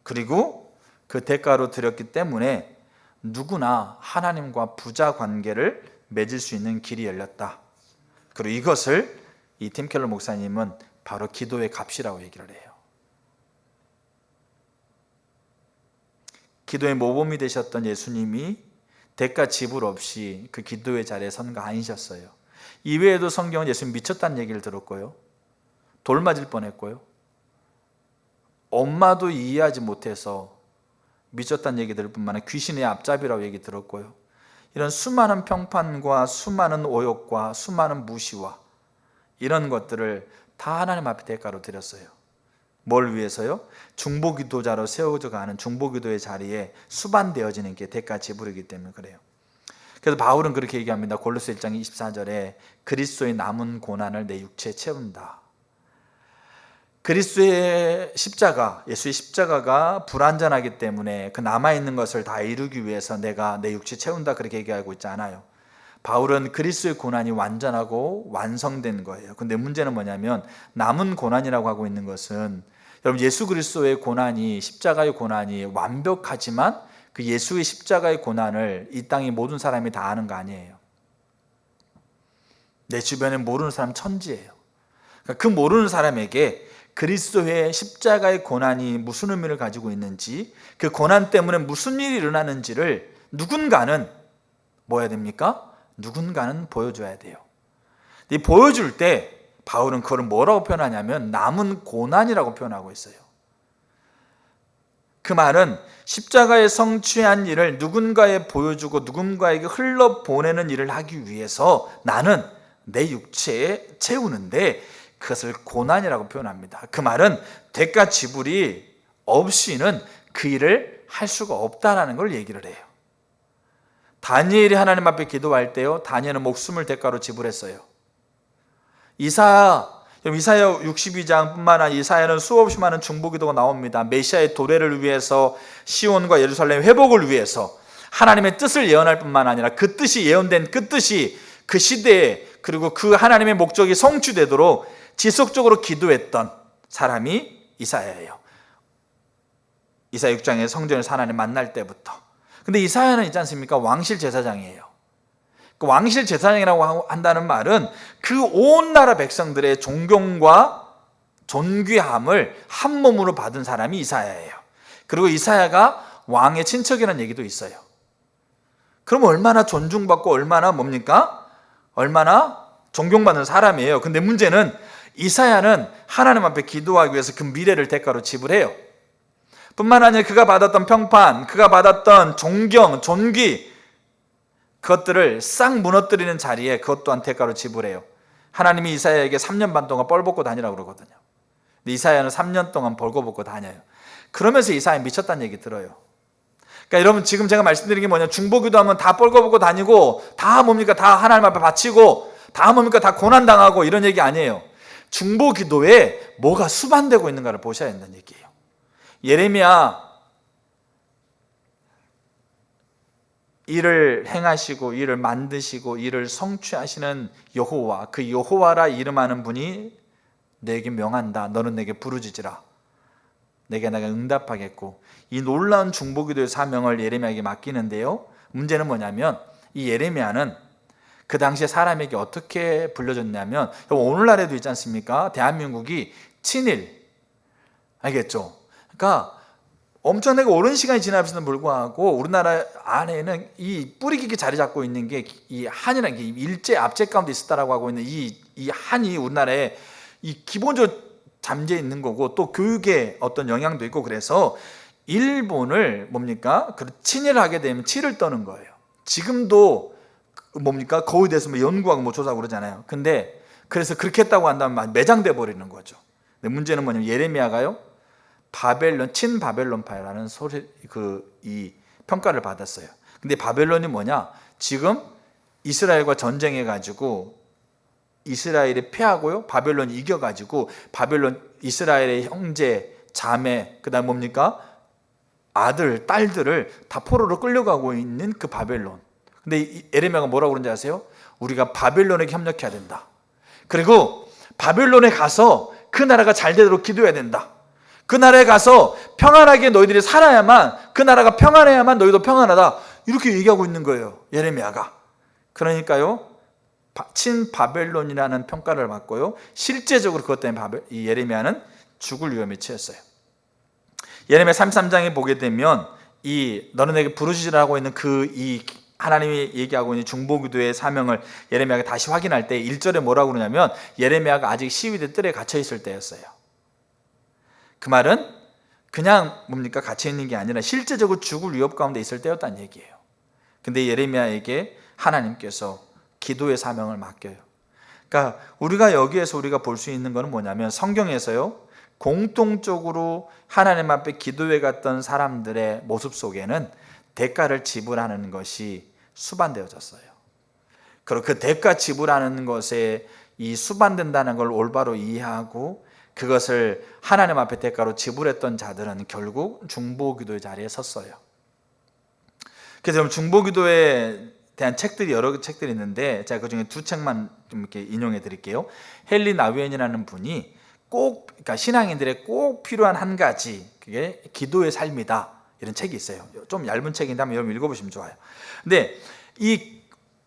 그리고 그 대가로 드렸기 때문에 누구나 하나님과 부자 관계를 맺을 수 있는 길이 열렸다. 그리고 이것을 이 팀 켈러 목사님은 바로 기도의 값이라고 얘기를 해요. 기도의 모범이 되셨던 예수님이 대가 지불 없이 그 기도의 자리에 선 거 아니셨어요. 이외에도 성경은 예수님 미쳤다는 얘기를 들었고요. 돌 맞을 뻔했고요. 엄마도 이해하지 못해서 미쳤다는 얘기 들을 뿐만 아니라 귀신의 앞잡이라고 얘기 들었고요. 이런 수많은 평판과 수많은 오욕과 수많은 무시와 이런 것들을 다 하나님 앞에 대가로 드렸어요. 뭘 위해서요? 중보기도자로 세워져 가는 중보기도의 자리에 수반되어지는 게 대가 지불이기 때문에 그래요. 그래서 바울은 그렇게 얘기합니다. 골로새 1장 24절에 그리스도의 남은 고난을 내 육체에 채운다. 그리스도의 십자가, 예수의 십자가가 불완전하기 때문에 그 남아있는 것을 다 이루기 위해서 내가 내 육체 채운다 그렇게 얘기하고 있지 않아요. 바울은 그리스도의 고난이 완전하고 완성된 거예요. 근데 문제는 뭐냐면 남은 고난이라고 하고 있는 것은 여러분 예수 그리스도의 고난이 십자가의 고난이 완벽하지만 그 예수의 십자가의 고난을 이 땅의 모든 사람이 다 아는 거 아니에요. 내 주변에 모르는 사람 천지예요. 그러니까 그 모르는 사람에게 그리스도의 십자가의 고난이 무슨 의미를 가지고 있는지 그 고난 때문에 무슨 일이 일어나는지를 누군가는 뭐 해야 됩니까? 누군가는 보여줘야 돼요. 이 보여줄 때 바울은 그걸 뭐라고 표현하냐면 남은 고난이라고 표현하고 있어요. 그 말은 십자가에 성취한 일을 누군가에 보여주고 누군가에게 흘러보내는 일을 하기 위해서 나는 내 육체에 채우는데 그것을 고난이라고 표현합니다. 그 말은 대가 지불이 없이는 그 일을 할 수가 없다라는 걸 얘기를 해요. 다니엘이 하나님 앞에 기도할 때요, 다니엘은 목숨을 대가로 지불했어요. 이사야 62장뿐만 아니라 이사야는 수없이 많은 중보기도가 나옵니다. 메시아의 도래를 위해서, 시온과 예루살렘 회복을 위해서 하나님의 뜻을 예언할 뿐만 아니라 그 뜻이 예언된 그 뜻이 그 시대에, 그리고 그 하나님의 목적이 성취되도록 지속적으로 기도했던 사람이 이사야예요. 이사야 6장에 성전에서 하나님 만날 때부터. 근데 이사야는 있지 않습니까? 왕실 제사장이에요. 그 왕실 제사장이라고 한다는 말은 그 온 나라 백성들의 존경과 존귀함을 한 몸으로 받은 사람이 이사야예요. 그리고 이사야가 왕의 친척이라는 얘기도 있어요. 그럼 얼마나 존중받고 얼마나 뭡니까? 얼마나 존경받는 사람이에요. 근데 문제는 이사야는 하나님 앞에 기도하기 위해서 그 미래를 대가로 지불해요. 뿐만 아니라 그가 받았던 평판, 그가 받았던 존경, 존귀, 그것들을 싹 무너뜨리는 자리에 그것 또한 대가로 지불해요. 하나님이 이사야에게 3년 반 동안 뻘벗고 다니라고 그러거든요. 근데 이사야는 3년 동안 벌거벗고 다녀요. 그러면서 이사야 미쳤다는 얘기 들어요. 그러니까 여러분, 지금 제가 말씀드린 게 뭐냐, 중보기도 하면 다 뻘거벗고 다니고 다 뭡니까, 다 하나님 앞에 바치고 다 뭡니까, 다 고난당하고 이런 얘기 아니에요. 중보기도에 뭐가 수반되고 있는가를 보셔야 한다는 얘기예요. 예레미야, 일을 행하시고 일을 만드시고 일을 성취하시는 여호와, 그 여호와라 이름하는 분이 내게 명한다. 너는 내게 부르짖으라. 내가 응답하겠고. 이 놀라운 중보기도의 사명을 예레미야에게 맡기는데요, 문제는 뭐냐면 이 예레미야는 그 당시에 사람에게 어떻게 불려졌냐면, 오늘날에도 있지 않습니까? 대한민국이 친일, 알겠죠? 그러니까 엄청나게 오랜 시간이 지나면서도 불구하고 우리나라 안에는 이 뿌리 깊게 자리 잡고 있는 게 이 한이라는 게 일제 압제 가운데 있었다라고 하고 있는 이 한이 우리나라에 이 기본적으로 잠재 있는 거고, 또 교육에 어떤 영향도 있고, 그래서 일본을 뭡니까, 친일하게 되면 치를 떠는 거예요. 지금도 뭡니까, 거기에 대해서 뭐 연구하고 뭐 조사하고 그러잖아요. 근데 그래서 그렇게 했다고 한다면 매장돼 버리는 거죠. 근데 문제는 뭐냐면 예레미야가요, 친바벨론파라는 이 평가를 받았어요. 근데 바벨론이 뭐냐? 지금 이스라엘과 전쟁해가지고 이스라엘이 패하고요, 바벨론이 이겨가지고 이스라엘의 형제, 자매, 그다음 뭡니까? 아들, 딸들을 다 포로로 끌려가고 있는 그 바벨론. 근데 예레미야가 뭐라고 그런지 아세요? 우리가 바벨론에게 협력해야 된다. 그리고 바벨론에 가서 그 나라가 잘 되도록 기도해야 된다. 그 나라에 가서 평안하게 너희들이 살아야만, 그 나라가 평안해야만 너희도 평안하다. 이렇게 얘기하고 있는 거예요, 예레미야가. 그러니까요, 친바벨론이라는 평가를 받고요, 실제적으로 그것 때문에 이 예레미야는 죽을 위험에 처했어요. 예레미야 33장에 보게 되면 이 너는 내게 부르짖으라고 있는 이 하나님이 얘기하고 있는 중보기도의 사명을 예레미야가 다시 확인할 때 1절에 뭐라고 그러냐면, 예레미야가 아직 시위대 뜰에 갇혀 있을 때였어요. 그 말은 그냥 뭡니까, 갇혀 있는 게 아니라 실제적으로 죽을 위협 가운데 있을 때였다는 얘기예요. 근데 예레미야에게 하나님께서 기도의 사명을 맡겨요. 그러니까 우리가 여기에서 우리가 볼 수 있는 것은 뭐냐면, 성경에서요, 공통적으로 하나님 앞에 기도해 갔던 사람들의 모습 속에는 대가를 지불하는 것이 수반되어졌어요. 그리고 그 대가 지불하는 것에 이 수반된다는 걸 올바로 이해하고 그것을 하나님 앞에 대가로 지불했던 자들은 결국 중보기도의 자리에 섰어요. 그래서 중보기도에 대한 책들이 여러 책들이 있는데, 제가 그 중에 두 책만 좀 이렇게 인용해 드릴게요. 헨리 나우엔이라는 분이 그러니까 신앙인들의 꼭 필요한 한 가지, 그게 기도의 삶이다, 이런 책이 있어요. 좀 얇은 책인데 한번 여러분 읽어보시면 좋아요. 근데 이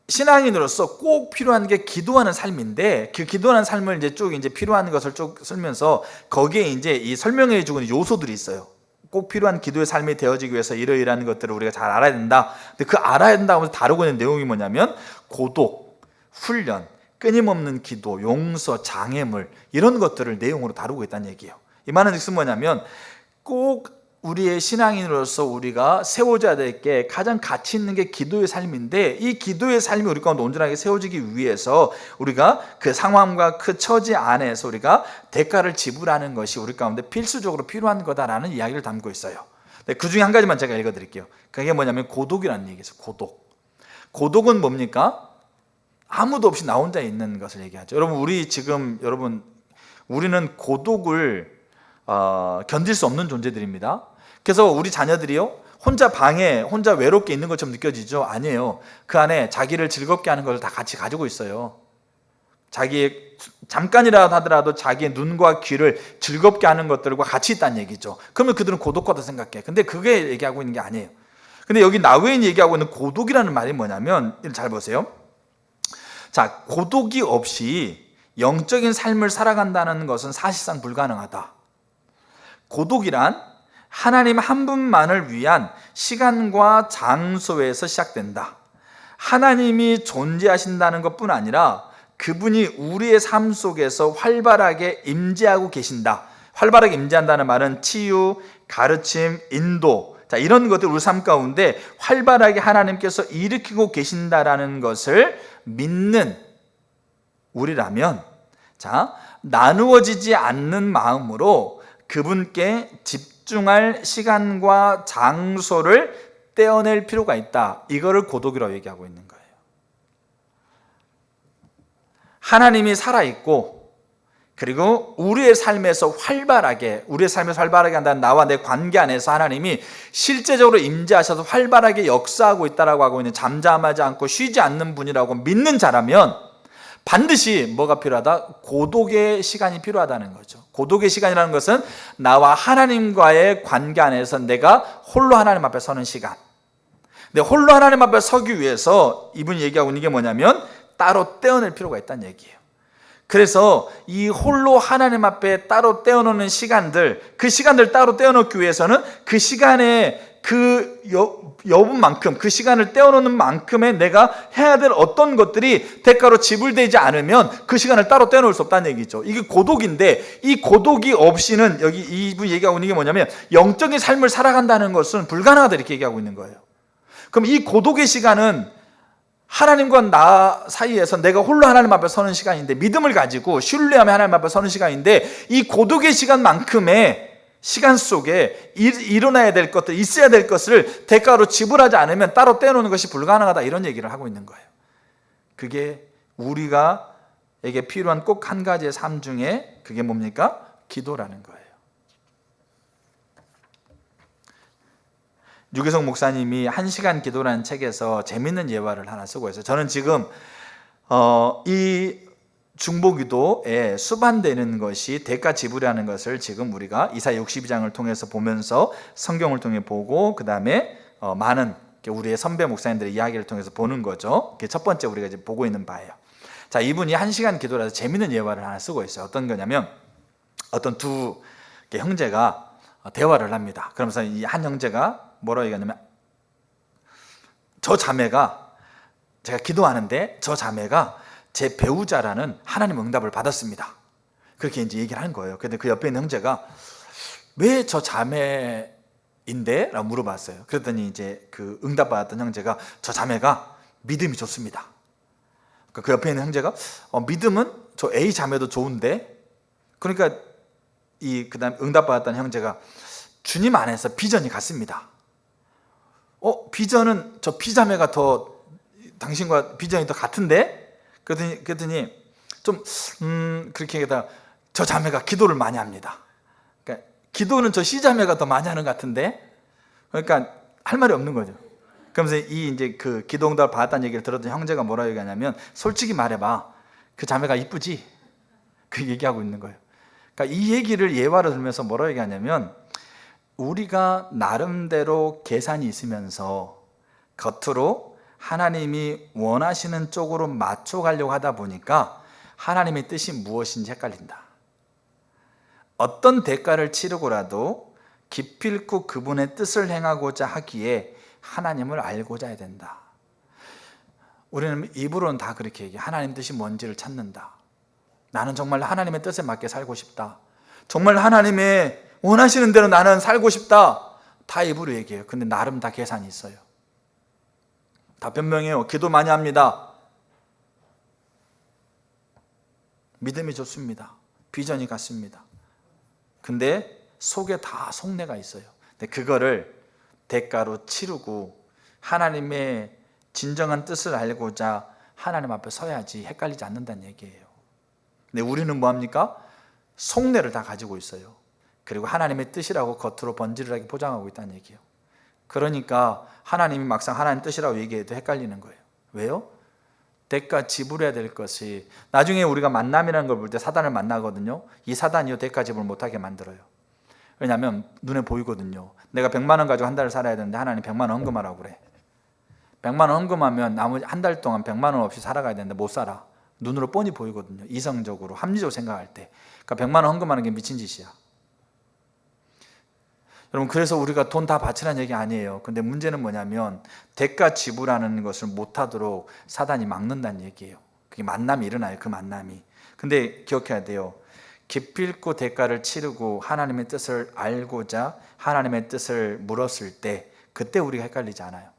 신앙인으로서 꼭 필요한 게 기도하는 삶인데, 그 기도하는 삶을 이제 필요한 것을 쭉 쓰면서 거기에 이제 이 설명해 주는 요소들이 있어요. 꼭 필요한 기도의 삶이 되어지기 위해서 이러이러한 것들을 우리가 잘 알아야 된다. 근데 그 알아야 된다고 하면서 다루고 있는 내용이 뭐냐면, 고독, 훈련, 끊임없는 기도, 용서, 장애물, 이런 것들을 내용으로 다루고 있다는 얘기예요. 이 말은 즉슨 뭐냐면, 꼭 우리의 신앙인으로서 우리가 세워져야 될 게 가장 가치 있는 게 기도의 삶인데, 이 기도의 삶이 우리 가운데 온전하게 세워지기 위해서 우리가 그 상황과 그 처지 안에서 우리가 대가를 지불하는 것이 우리 가운데 필수적으로 필요한 거다라는 이야기를 담고 있어요. 그 중에 한 가지만 제가 읽어드릴게요. 그게 뭐냐면 고독이라는 얘기죠. 고독은 뭡니까? 아무도 없이 나 혼자 있는 것을 얘기하죠. 여러분, 우리는 고독을 견딜 수 없는 존재들입니다. 그래서 우리 자녀들이요, 혼자 방에 혼자 외롭게 있는 것처럼 느껴지죠? 아니에요. 그 안에 자기를 즐겁게 하는 것을 다 같이 가지고 있어요. 잠깐이라도 하더라도 자기의 눈과 귀를 즐겁게 하는 것들과 같이 있다는 얘기죠. 그러면 그들은 고독하다 생각해. 근데 그게 얘기하고 있는 게 아니에요. 근데 여기 나웨인이 얘기하고 있는 고독이라는 말이 뭐냐면, 잘 보세요. 자, 고독이 없이 영적인 삶을 살아간다는 것은 사실상 불가능하다. 고독이란 하나님 한 분만을 위한 시간과 장소에서 시작된다. 하나님이 존재하신다는 것뿐 아니라 그분이 우리의 삶 속에서 활발하게 임재하고 계신다. 활발하게 임재한다는 말은 치유, 가르침, 인도, 자, 이런 것들 우리 삶 가운데 활발하게 하나님께서 일으키고 계신다라는 것을 믿는 우리라면, 자, 나누어지지 않는 마음으로 그분께 집중할 시간과 장소를 떼어낼 필요가 있다. 이거를 고독이라고 얘기하고 있는 거예요. 하나님이 살아있고, 그리고 우리의 삶에서 활발하게 한다는 나와 내 관계 안에서 하나님이 실제적으로 임재하셔서 활발하게 역사하고 있다라고 하고 있는, 잠잠하지 않고 쉬지 않는 분이라고 믿는 자라면 반드시 뭐가 필요하다? 고독의 시간이 필요하다는 거죠. 고독의 시간이라는 것은 나와 하나님과의 관계 안에서 내가 홀로 하나님 앞에 서는 시간. 근데 홀로 하나님 앞에 서기 위해서 이분이 얘기하고 있는 게 뭐냐면 따로 떼어낼 필요가 있다는 얘기예요. 그래서 이 홀로 하나님 앞에 따로 떼어놓는 시간들, 그 시간들 따로 떼어놓기 위해서는 그 시간에 그 여분만큼, 그 시간을 떼어놓는 만큼의 내가 해야 될 어떤 것들이 대가로 지불되지 않으면 그 시간을 따로 떼어놓을 수 없다는 얘기죠. 이게 고독인데, 이 고독이 없이는, 여기 이분이 얘기하고 있는 게 뭐냐면 영적인 삶을 살아간다는 것은 불가능하다, 이렇게 얘기하고 있는 거예요. 그럼 이 고독의 시간은 하나님과 나 사이에서 내가 홀로 하나님 앞에 서는 시간인데, 믿음을 가지고 신뢰하며 하나님 앞에 서는 시간인데, 이 고독의 시간만큼의 시간 속에 일어나야 될 것들, 있어야 될 것을 대가로 지불하지 않으면 따로 떼어놓는 것이 불가능하다, 이런 얘기를 하고 있는 거예요. 그게 우리가에게 필요한 꼭 한 가지의 삶 중에 그게 뭡니까? 기도라는 거예요. 유계석 목사님이 1시간 기도라는 책에서 재밌는 예화를 하나 쓰고 있어요. 저는 지금 이 중보기도에 수반되는 것이 대가 지불이라는 것을 지금 우리가 이사야 62장을 통해서 보면서, 성경을 통해 보고, 그 다음에 많은 우리의 선배 목사님들의 이야기를 통해서 보는 거죠. 그게 첫 번째 우리가 이제 보고 있는 바예요. 자, 이분이 1시간 기도라서 재밌는 예화를 하나 쓰고 있어요. 어떤 거냐면, 어떤 두 형제가 대화를 합니다. 그러면서 이 한 형제가 뭐라고 얘기하냐면, 제가 기도하는데 저 자매가 제 배우자라는 하나님 응답을 받았습니다. 그렇게 이제 얘기를 하는 거예요. 근데 그 옆에 있는 형제가 왜 저 자매인데? 라고 물어봤어요. 그랬더니 이제 그 응답받았던 형제가 저 자매가 믿음이 좋습니다. 그 옆에 있는 형제가 믿음은 저 A 자매도 좋은데? 그러니까 그다음 응답받았던 형제가 주님 안에서 비전이 같습니다. 비전은 저 B자매가 더 당신과 비전이 더 같은데? 그랬더니 좀 그렇게 얘기하다가 저 자매가 기도를 많이 합니다. 그러니까 기도는 저 C자매가 더 많이 하는 것 같은데? 그러니까 할 말이 없는 거죠. 그러면서 이제 그 기도 응답을 받았다는 얘기를 들었던 형제가 뭐라고 얘기하냐면, 솔직히 말해봐, 그 자매가 이쁘지? 그 얘기하고 있는 거예요. 그러니까 이 얘기를 예화로 들으면서 뭐라고 얘기하냐면, 우리가 나름대로 계산이 있으면서 겉으로 하나님이 원하시는 쪽으로 맞춰가려고 하다 보니까 하나님의 뜻이 무엇인지 헷갈린다. 어떤 대가를 치르고라도 기필코 그분의 뜻을 행하고자 하기에 하나님을 알고자 해야 된다. 우리는 입으로는 다 그렇게 얘기해. 하나님 뜻이 뭔지를 찾는다. 나는 정말 하나님의 뜻에 맞게 살고 싶다. 정말 하나님의 원하시는 대로 나는 살고 싶다. 다 입으로 얘기해요. 근데 나름 다 계산이 있어요. 다 변명해요. 기도 많이 합니다. 믿음이 좋습니다. 비전이 같습니다. 근데 속에 다 속내가 있어요. 근데 그거를 대가로 치르고 하나님의 진정한 뜻을 알고자 하나님 앞에 서야지 헷갈리지 않는다는 얘기예요. 근데 우리는 뭐합니까? 속내를 다 가지고 있어요. 그리고 하나님의 뜻이라고 겉으로 번지르르하게 포장하고 있다는 얘기예요. 그러니까 하나님이 막상 하나님 뜻이라고 얘기해도 헷갈리는 거예요. 왜요? 대가 지불해야 될 것이, 나중에 우리가 만남이라는 걸 볼 때 사단을 만나거든요. 이 사단이요 대가 지불 못하게 만들어요. 왜냐하면 눈에 보이거든요. 내가 100만 원 가지고 한 달을 살아야 되는데 하나님 100만 원 헌금하라고 그래. 100만 원 헌금하면 나머지 한 달 동안 100만 원 없이 살아가야 되는데 못 살아. 눈으로 뻔히 보이거든요. 이성적으로, 합리적으로 생각할 때. 그러니까 100만 원 헌금하는 게 미친 짓이야. 여러분, 그래서 우리가 돈 다 바치라는 얘기 아니에요. 근데 문제는 뭐냐면 대가 지불하는 것을 못하도록 사단이 막는다는 얘기예요. 그게 만남이 일어나요. 그 만남이. 근데 기억해야 돼요. 기필코 대가를 치르고 하나님의 뜻을 알고자 하나님의 뜻을 물었을 때 그때 우리가 헷갈리지 않아요.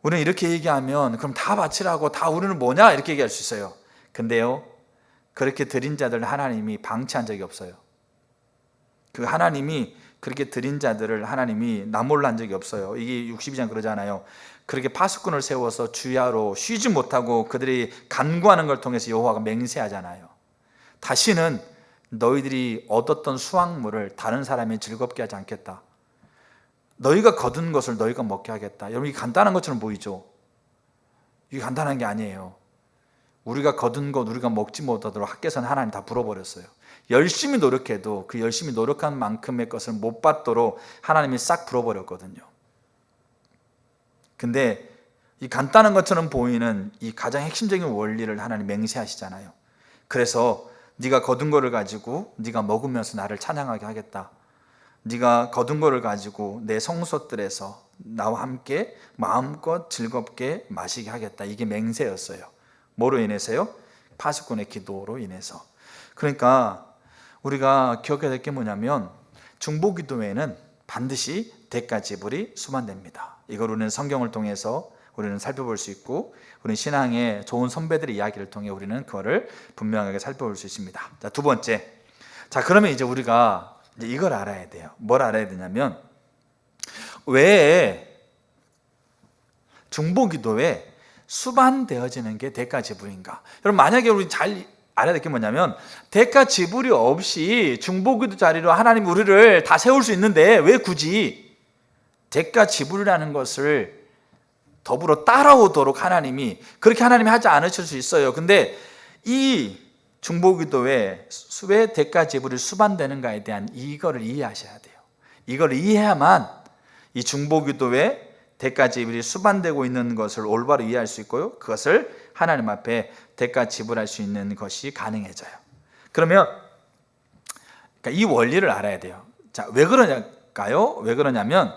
우리는 이렇게 얘기하면 그럼 다 바치라고, 다 우리는 뭐냐 이렇게 얘기할 수 있어요. 근데요, 그렇게 드린 자들을 하나님이 방치한 적이 없어요. 그 하나님이 그렇게 드린 자들을 하나님이 나몰라 한 적이 없어요. 이게 62장 그러잖아요. 그렇게 파수꾼을 세워서 주야로 쉬지 못하고 그들이 간구하는 걸 통해서 여호와가 맹세하잖아요. 다시는 너희들이 얻었던 수확물을 다른 사람이 즐겁게 하지 않겠다. 너희가 거둔 것을 너희가 먹게 하겠다. 여러분, 이게 간단한 것처럼 보이죠? 이게 간단한 게 아니에요. 우리가 거둔 것 우리가 먹지 못하도록 하께서는 하나님 다 불어버렸어요. 열심히 노력해도 그 열심히 노력한 만큼의 것을 못 받도록 하나님이 싹 불어버렸거든요. 근데 이 간단한 것처럼 보이는 이 가장 핵심적인 원리를 하나님 맹세하시잖아요. 그래서 네가 거둔 거를 가지고 네가 먹으면서 나를 찬양하게 하겠다. 네가 거둔 거를 가지고 내 성소들에서 나와 함께 마음껏 즐겁게 마시게 하겠다. 이게 맹세였어요. 뭐로 인해서요? 파수꾼의 기도로 인해서. 그러니까 우리가 기억해야 될 게 뭐냐면 중보기도회는 반드시 대가 지불이 수반됩니다. 이걸 우리는 성경을 통해서 우리는 살펴볼 수 있고, 우리는 신앙의 좋은 선배들의 이야기를 통해 우리는 그거를 분명하게 살펴볼 수 있습니다. 자, 두 번째. 자, 그러면 이제 우리가 이제 이걸 알아야 돼요. 뭘 알아야 되냐면, 왜 중보기도에 수반되어지는 게 대가 지불인가? 여러분, 만약에 우리 잘 알아야 될 게 뭐냐면, 대가 지불이 없이 중보기도 자리로 하나님 우리를 다 세울 수 있는데 왜 굳이 대가 지불이라는 것을 더불어 따라오도록 하나님이, 그렇게 하나님이 하지 않으실 수 있어요. 근데 이 중보기도에 왜 대가 지불이 수반되는가에 대한 이거를 이해하셔야 돼요. 이걸 이해해야만 이 중보기도에 대가 지불이 수반되고 있는 것을 올바로 이해할 수 있고요, 그것을 하나님 앞에 대가 지불할 수 있는 것이 가능해져요. 그러면 이 원리를 알아야 돼요. 자, 왜 그러냐까요? 왜 그러냐면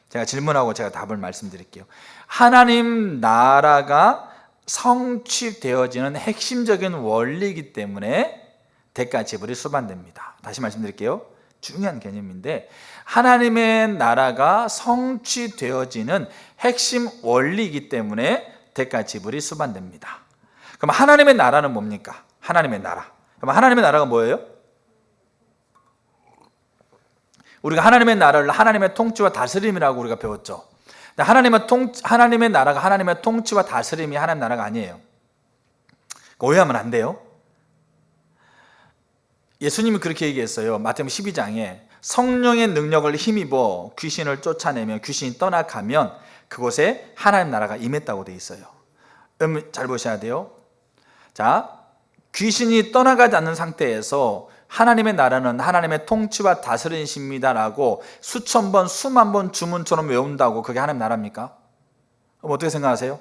제가 질문하고 제가 답을 말씀드릴게요. 하나님 나라가 성취되어지는 핵심적인 원리이기 때문에 대가 지불이 수반됩니다. 다시 말씀드릴게요. 중요한 개념인데, 하나님의 나라가 성취되어지는 핵심 원리이기 때문에 대가 지불이 수반됩니다. 그럼 하나님의 나라는 뭡니까? 하나님의 나라. 그럼 하나님의 나라가 뭐예요? 우리가 하나님의 나라를 하나님의 통치와 다스림이라고 우리가 배웠죠. 하나님의 나라가 하나님의 통치와 다스림이 하나님의 나라가 아니에요. 오해하면 안 돼요. 예수님이 그렇게 얘기했어요. 마태복음 12장에 성령의 능력을 힘입어 귀신을 쫓아내면 귀신이 떠나가면 그곳에 하나님 나라가 임했다고 되어 있어요. 여러분 잘 보셔야 돼요. 자, 귀신이 떠나가지 않는 상태에서 하나님의 나라는 하나님의 통치와 다스리십니다라고 수천 번, 수만 번 주문처럼 외운다고 그게 하나님 나라입니까? 그럼 어떻게 생각하세요?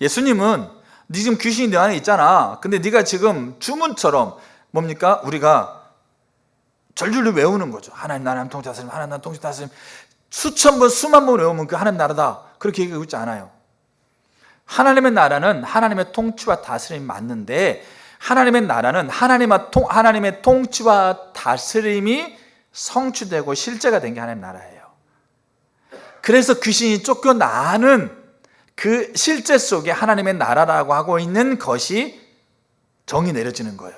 예수님은 네 지금 귀신이 내 안에 있잖아. 근데 네가 지금 주문처럼 뭡니까? 우리가 절절히 외우는 거죠. 하나님 나라는 통치 다스림, 하나님 나라는 통치 다스림. 수천 번, 수만 번 외우면 그 하나님 나라다. 그렇게 얘기하고 있지 않아요. 하나님의 나라는 하나님의 통치와 다스림이 맞는데, 하나님의 나라는 하나님의 통치와 다스림이 성취되고 실제가 된 게 하나님의 나라예요. 그래서 귀신이 쫓겨나는 그 실제 속에 하나님의 나라라고 하고 있는 것이 정이 내려지는 거예요.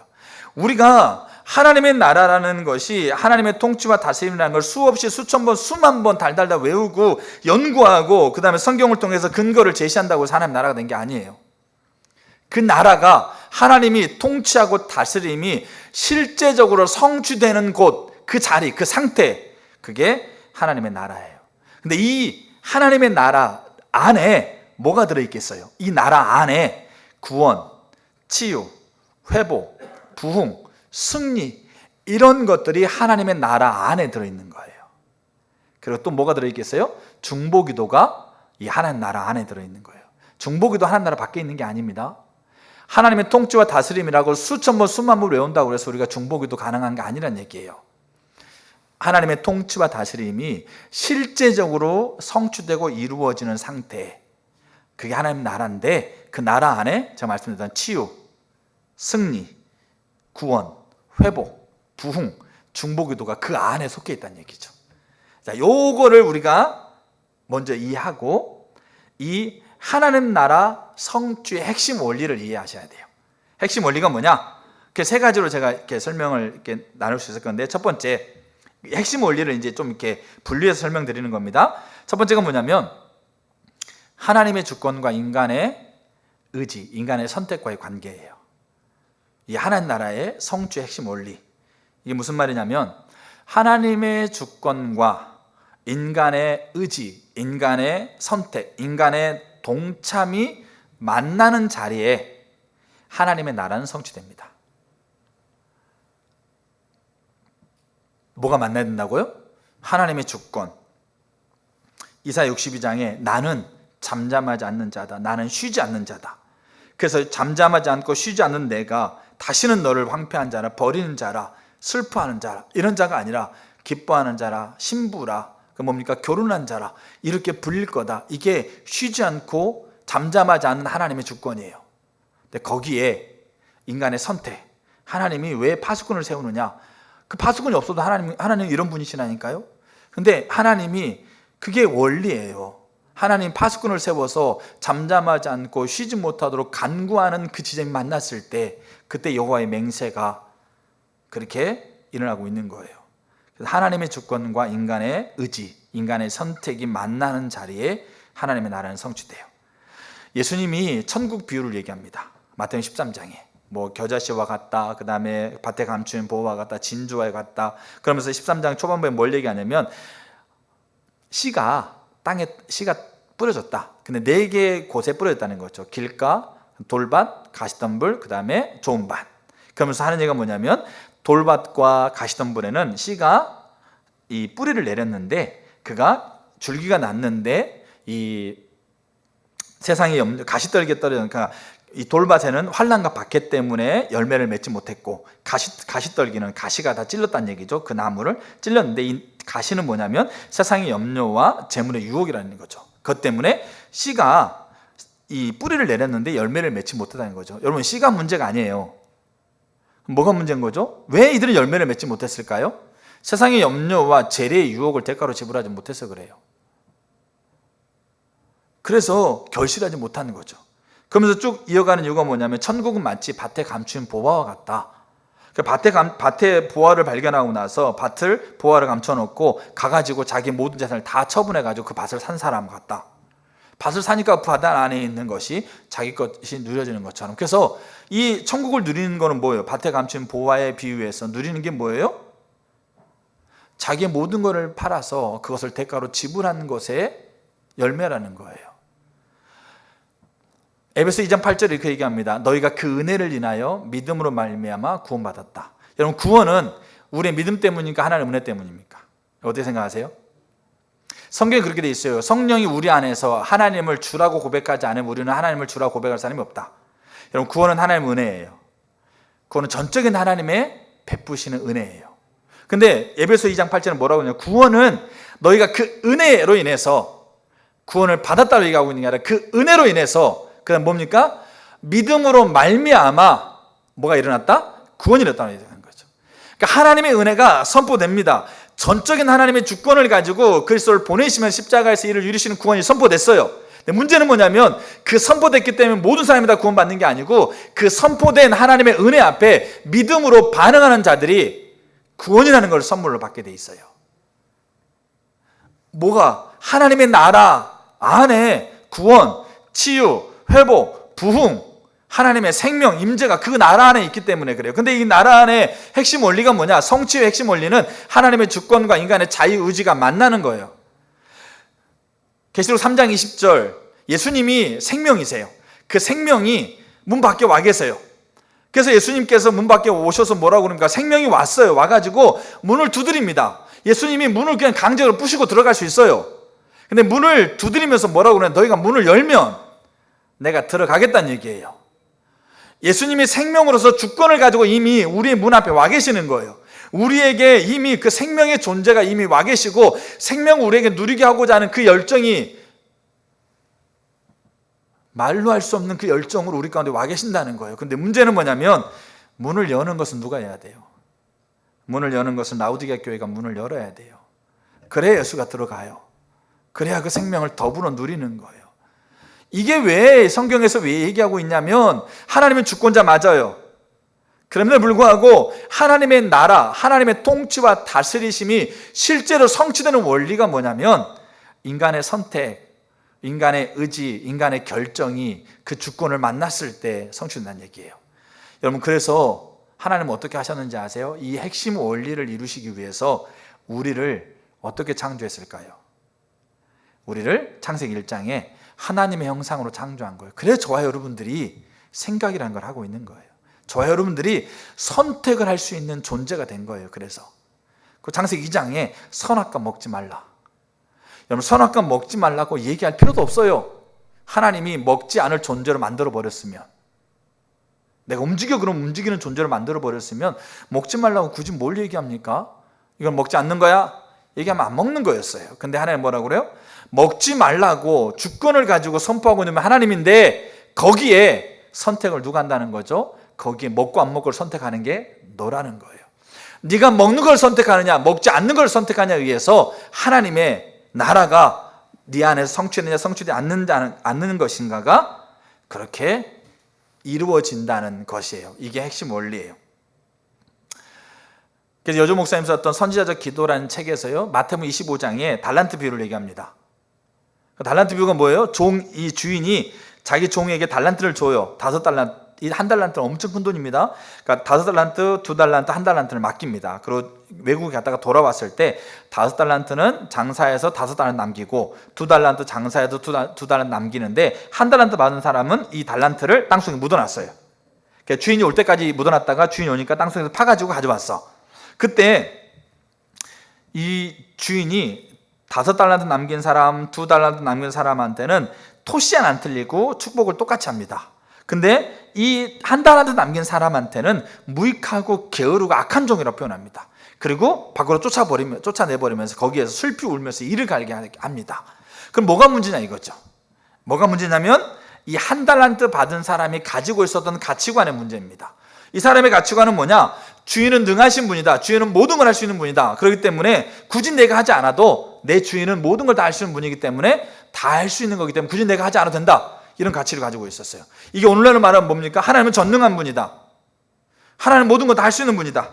우리가 하나님의 나라라는 것이 하나님의 통치와 다스림이라는 걸 수없이 수천 번 수만 번 달달달 외우고 연구하고 그 다음에 성경을 통해서 근거를 제시한다고 해서 하나님의 나라가 된 게 아니에요. 그 나라가 하나님이 통치하고 다스림이 실제적으로 성취되는 곳, 그 자리, 그 상태, 그게 하나님의 나라예요. 근데 이 하나님의 나라 안에 뭐가 들어있겠어요? 이 나라 안에 구원, 치유, 회복, 부흥, 승리, 이런 것들이 하나님의 나라 안에 들어있는 거예요. 그리고 또 뭐가 들어있겠어요? 중보기도가 이 하나님 나라 안에 들어있는 거예요. 중보기도 하나님 나라 밖에 있는 게 아닙니다. 하나님의 통치와 다스림이라고 수천 번 수만 번 외운다고 해서 우리가 중보기도 가능한 게 아니란 얘기예요. 하나님의 통치와 다스림이 실제적으로 성취되고 이루어지는 상태, 그게 하나님 나라인데 그 나라 안에 제가 말씀드렸던 치유, 승리, 구원, 회복, 부흥, 중보기도가 그 안에 속해 있다는 얘기죠. 자, 요거를 우리가 먼저 이해하고 이 하나님 나라 성취의 핵심 원리를 이해하셔야 돼요. 핵심 원리가 뭐냐? 세 가지로 제가 이렇게 설명을 이렇게 나눌 수 있을 건데, 첫 번째 핵심 원리를 이제 좀 이렇게 분리해서 설명드리는 겁니다. 첫 번째가 뭐냐면 하나님의 주권과 인간의 의지, 인간의 선택과의 관계예요. 이 하나님 나라의 성취의 핵심 원리. 이게 무슨 말이냐면 하나님의 주권과 인간의 의지, 인간의 선택, 인간의 동참이 만나는 자리에 하나님의 나라는 성취됩니다. 뭐가 만나야 된다고요? 하나님의 주권. 이사야 62장에 나는 잠잠하지 않는 자다. 나는 쉬지 않는 자다. 그래서 잠잠하지 않고 쉬지 않는 내가 다시는 너를 황폐한 자라, 버리는 자라, 슬퍼하는 자라, 이런 자가 아니라 기뻐하는 자라, 신부라, 그 뭡니까? 결혼한 자라, 이렇게 불릴 거다. 이게 쉬지 않고 잠잠하지 않는 하나님의 주권이에요. 근데 거기에 인간의 선택, 하나님이 왜 파수꾼을 세우느냐? 그 파수꾼이 없어도 하나님 이런 분이시라니까요. 근데 하나님이 그게 원리예요. 하나님 파수꾼을 세워서 잠잠하지 않고 쉬지 못하도록 간구하는 그 지점이 만났을 때 그때 여호와의 맹세가 그렇게 일어나고 있는 거예요. 하나님의 주권과 인간의 의지, 인간의 선택이 만나는 자리에 하나님의 나라는 성취돼요. 예수님이 천국 비유를 얘기합니다. 마태복음 13장에 뭐 겨자씨와 같다, 그 다음에 밭에 감추인 보화와 같다, 진주와 같다, 그러면서 13장 초반부에 뭘 얘기하냐면 씨가 땅에 씨가 뿌려졌다. 근데 4개 곳에 뿌려졌다는 거죠. 길가, 돌밭, 가시덤불, 그 다음에 좋은 밭. 그러면서 하는 얘기가 뭐냐면 돌밭과 가시덤불에는 씨가 이 뿌리를 내렸는데 그가 줄기가 났는데 이 세상에 가시떨기에 떨어지니까 이 돌밭에는 환난과 박해 때문에 열매를 맺지 못했고 가시떨기는 가시가 다 찔렀다는 얘기죠. 그 나무를 찔렀는데 이 가시는 뭐냐면 세상의 염려와 재물의 유혹이라는 거죠. 그것 때문에 씨가 이 뿌리를 내렸는데 열매를 맺지 못했다는 거죠. 여러분, 씨가 문제가 아니에요. 뭐가 문제인 거죠? 왜 이들은 열매를 맺지 못했을까요? 세상의 염려와 재래의 유혹을 대가로 지불하지 못해서 그래요. 그래서 결실하지 못하는 거죠. 그러면서 쭉 이어가는 이유가 뭐냐면 천국은 마치 밭에 감춘 보화와 같다. 밭에 보화를 발견하고 나서 밭을 보화를 감춰놓고 가가지고 자기 모든 재산을 다 처분해가지고 그 밭을 산 사람 같다. 밭을 사니까 밭 안에 있는 것이 자기 것이 누려지는 것처럼. 그래서 이 천국을 누리는 거는 뭐예요? 밭에 감춘 보화에 비유해서 누리는 게 뭐예요? 자기의 모든 것을 팔아서 그것을 대가로 지불하는 것의 열매라는 거예요. 에베소 2장 8절에 이렇게 얘기합니다. 너희가 그 은혜를 인하여 믿음으로 말미암아 구원받았다. 여러분, 구원은 우리의 믿음 때문입니까? 하나님의 은혜 때문입니까? 어떻게 생각하세요? 성경에 그렇게 돼 있어요. 성령이 우리 안에서 하나님을 주라고 고백하지 않으면 우리는 하나님을 주라고 고백할 사람이 없다. 여러분, 구원은 하나님의 은혜예요. 구원은 전적인 하나님의 베푸시는 은혜예요. 근데 에베소 2장 8절은 뭐라고 하냐면 구원은 너희가 그 은혜로 인해서 구원을 받았다고 얘기하고 있는 게 아니라 그 은혜로 인해서 그다음 뭡니까? 믿음으로 말미암아 뭐가 일어났다? 구원이 일어났다는 얘기하는 거죠. 그러니까 하나님의 은혜가 선포됩니다. 전적인 하나님의 주권을 가지고 그리스도를 보내시면 십자가에서 이를 이루시는 구원이 선포됐어요. 근데 문제는 뭐냐면 그 선포됐기 때문에 모든 사람이 다 구원받는 게 아니고 그 선포된 하나님의 은혜 앞에 믿음으로 반응하는 자들이 구원이라는 걸 선물로 받게 돼 있어요. 뭐가? 하나님의 나라 안에 구원, 치유, 회복, 부흥, 하나님의 생명, 임재가 그 나라 안에 있기 때문에 그래요. 근데 이 나라 안에 핵심 원리가 뭐냐? 성취의 핵심 원리는 하나님의 주권과 인간의 자유의지가 만나는 거예요. 계시록 3장 20절, 예수님이 생명이세요. 그 생명이 문 밖에 와 계세요. 그래서 예수님께서 문 밖에 오셔서 뭐라고 그러니까 생명이 왔어요. 와가지고 문을 두드립니다. 예수님이 문을 그냥 강제로 부시고 들어갈 수 있어요. 근데 문을 두드리면서 뭐라고 그러냐? 너희가 문을 열면 내가 들어가겠다는 얘기예요. 예수님이 생명으로서 주권을 가지고 이미 우리의 문 앞에 와 계시는 거예요. 우리에게 이미 그 생명의 존재가 이미 와 계시고 생명을 우리에게 누리게 하고자 하는 그 열정이 말로 할 수 없는 그 열정으로 우리 가운데 와 계신다는 거예요. 근데 문제는 뭐냐면 문을 여는 것은 누가 해야 돼요? 문을 여는 것은 라우디게아 교회가 문을 열어야 돼요. 그래야 예수가 들어가요. 그래야 그 생명을 더불어 누리는 거예요. 이게 왜 성경에서 왜 얘기하고 있냐면 하나님은 주권자 맞아요. 그럼에도 불구하고 하나님의 나라, 하나님의 통치와 다스리심이 실제로 성취되는 원리가 뭐냐면 인간의 선택, 인간의 의지, 인간의 결정이 그 주권을 만났을 때 성취된다는 얘기예요. 여러분, 그래서 하나님은 어떻게 하셨는지 아세요? 이 핵심 원리를 이루시기 위해서 우리를 어떻게 창조했을까요? 우리를 창세기 1장에 하나님의 형상으로 창조한 거예요. 그래서 저와 여러분들이 생각이라는 걸 하고 있는 거예요. 저와 여러분들이 선택을 할 수 있는 존재가 된 거예요. 그래서 그 창세기 2장에 선악과 먹지 말라. 여러분, 선악과 먹지 말라고 얘기할 필요도 없어요. 하나님이 먹지 않을 존재로 만들어 버렸으면, 내가 움직여 그럼 움직이는 존재로 만들어 버렸으면 먹지 말라고 굳이 뭘 얘기합니까? 이건 먹지 않는 거야? 얘기하면 안 먹는 거였어요. 근데 하나님 뭐라고 그래요? 먹지 말라고 주권을 가지고 선포하고 있는 하나님인데 거기에 선택을 누가 한다는 거죠? 거기에 먹고 안 먹고를 선택하는 게 너라는 거예요. 네가 먹는 걸 선택하느냐 먹지 않는 걸 선택하냐에 의해서 하나님의 나라가 네 안에서 성취되느냐 성취되지 않는 것인가가 그렇게 이루어진다는 것이에요. 이게 핵심 원리예요. 그래서 여조 목사님 썼던 선지자적 기도라는 책에서요, 마태복음 25장에 달란트 비유를 얘기합니다. 달란트 비유가 뭐예요? 이 주인이 자기 종에게 달란트를 줘요. 5달란트, 이 1달란트는 엄청 큰 돈입니다. 그러니까 5달란트, 2달란트, 1달란트를 맡깁니다. 그리고 외국에 갔다가 돌아왔을 때 5달란트는 장사해서 5달란트 남기고 2달란트 장사해서 2달란트 남기는데 1달란트 받은 사람은 이 달란트를 땅속에 묻어놨어요. 그러니까 주인이 올 때까지 묻어놨다가 주인이 오니까 땅속에서 파가지고 가져왔어. 그때 이 주인이 5달란트 남긴 사람, 2달란트 남긴 사람한테는 토시안 안 틀리고 축복을 똑같이 합니다. 근데 이 1달란트 남긴 사람한테는 무익하고 게으르고 악한 종이라고 표현합니다. 그리고 밖으로 쫓아내버리면서 거기에서 슬피 울면서 이를 갈게 합니다. 그럼 뭐가 문제냐 이거죠. 뭐가 문제냐면 이 1달란트 받은 사람이 가지고 있었던 가치관의 문제입니다. 이 사람의 가치관은 뭐냐? 주인은 능하신 분이다. 주인은 모든 걸 할 수 있는 분이다. 그렇기 때문에 굳이 내가 하지 않아도 내 주인은 모든 걸 다 할 수 있는 분이기 때문에 다 할 수 있는 거기 때문에 굳이 내가 하지 않아도 된다. 이런 가치를 가지고 있었어요. 이게 오늘날로 말하면 뭡니까? 하나님은 전능한 분이다. 하나님은 모든 걸 다 할 수 있는 분이다.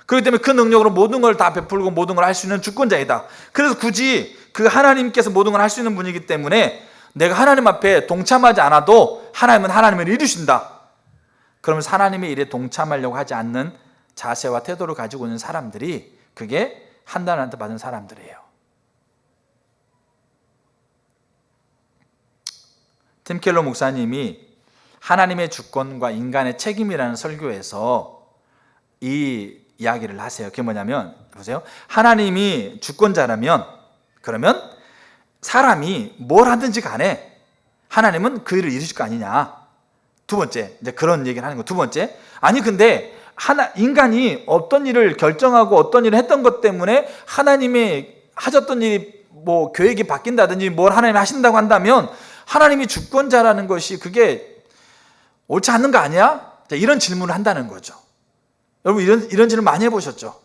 그렇기 때문에 그 능력으로 모든 걸 다 베풀고 모든 걸 할 수 있는 주권자이다. 그래서 굳이 그 하나님께서 모든 걸 할 수 있는 분이기 때문에 내가 하나님 앞에 동참하지 않아도 하나님은 하나님을 이루신다. 그러면서 하나님의 일에 동참하려고 하지 않는 자세와 태도를 가지고 있는 사람들이 그게 1달란트 받은 사람들이에요. 팀 켈러 목사님이 하나님의 주권과 인간의 책임이라는 설교에서 이 이야기를 하세요. 그게 뭐냐면 보세요. 하나님이 주권자라면 그러면 사람이 뭘 하든지 간에 하나님은 그 일을 이루실 거 아니냐. 두 번째, 이제 그런 얘기를 하는 거. 두 번째, 아니 근데 인간이 어떤 일을 결정하고 어떤 일을 했던 것 때문에 하나님이 하셨던 일이 뭐 계획이 바뀐다든지 뭘 하나님이 하신다고 한다면 하나님이 주권자라는 것이 그게 옳지 않는 거 아니야? 이런 질문을 한다는 거죠. 여러분 이런 질문 많이 해보셨죠?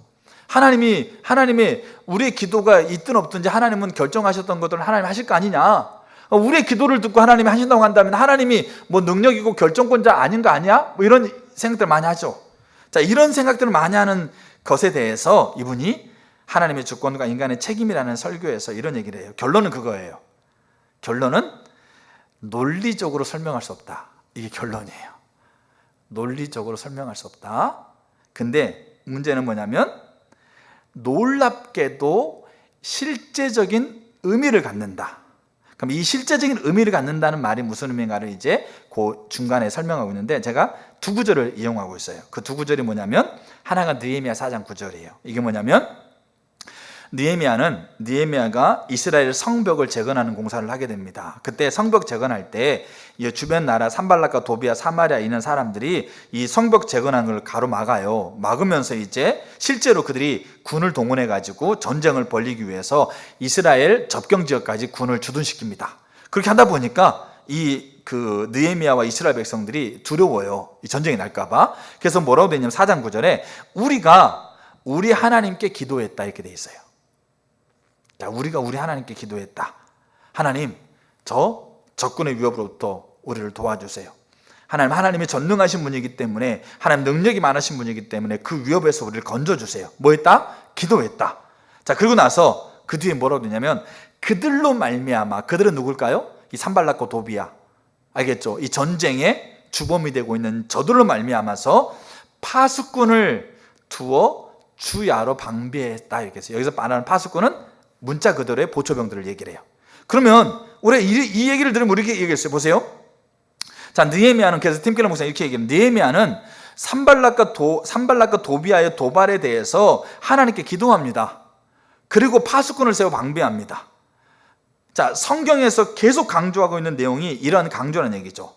하나님이 우리의 기도가 있든 없든지 하나님은 결정하셨던 것들을 하나님이 하실 거 아니냐. 우리의 기도를 듣고 하나님이 하신다고 한다면 하나님이 뭐 능력이고 결정권자 아닌 거 아니야? 뭐 이런 생각들 많이 하죠. 자, 이런 생각들을 많이 하는 것에 대해서 이분이 하나님의 주권과 인간의 책임이라는 설교에서 이런 얘기를 해요. 결론은 그거예요. 결론은 논리적으로 설명할 수 없다. 이게 결론이에요. 논리적으로 설명할 수 없다. 근데 문제는 뭐냐면 놀랍게도 실제적인 의미를 갖는다. 그럼 이 실제적인 의미를 갖는다는 말이 무슨 의미인가를 이제 그 중간에 설명하고 있는데 제가 두 구절을 이용하고 있어요. 그 두 구절이 뭐냐면 하나가 느헤미야 4장 9절이에요. 이게 뭐냐면 느헤미야가 이스라엘 성벽을 재건하는 공사를 하게 됩니다. 그때 성벽 재건할 때 주변 나라 산발락과 도비아, 사마리아 있는 사람들이 이 성벽 재건하는 걸 가로막아요. 막으면서 이제 실제로 그들이 군을 동원해 가지고 전쟁을 벌이기 위해서 이스라엘 접경 지역까지 군을 주둔시킵니다. 그렇게 하다 보니까 그 느헤미야와 이스라엘 백성들이 두려워요. 이 전쟁이 날까봐. 그래서 뭐라고 되냐면 4장 9절에 우리가 우리 하나님께 기도했다 이렇게 돼 있어요. 자, 우리가 우리 하나님께 기도했다. 하나님, 저 적군의 위협으로부터 우리를 도와주세요. 하나님이 전능하신 분이기 때문에 하나님 능력이 많으신 분이기 때문에 그 위협에서 우리를 건져주세요. 뭐 했다? 기도했다. 자, 그리고 나서 그 뒤에 뭐라고 되냐면 그들로 말미암아, 그들은 누굴까요? 이 산발락과 도비아, 알겠죠? 이 전쟁의 주범이 되고 있는 저들로 말미암아서 파수꾼을 두어 주야로 방비했다 이렇게 해서 여기서 말하는 파수꾼은 문자 그대로의 보초병들을 얘기를 해요. 그러면 우리 이 얘기를 들으면 우리 이렇게 얘기했어요. 보세요. 자, 느헤미야는 그래서 팀켈러 목사님 이렇게 얘기해요. 느헤미야는 산발락과 도비아의 도발에 대해서 하나님께 기도합니다. 그리고 파수꾼을 세워 방비합니다. 자, 성경에서 계속 강조하고 있는 내용이 이런 강조라는 얘기죠.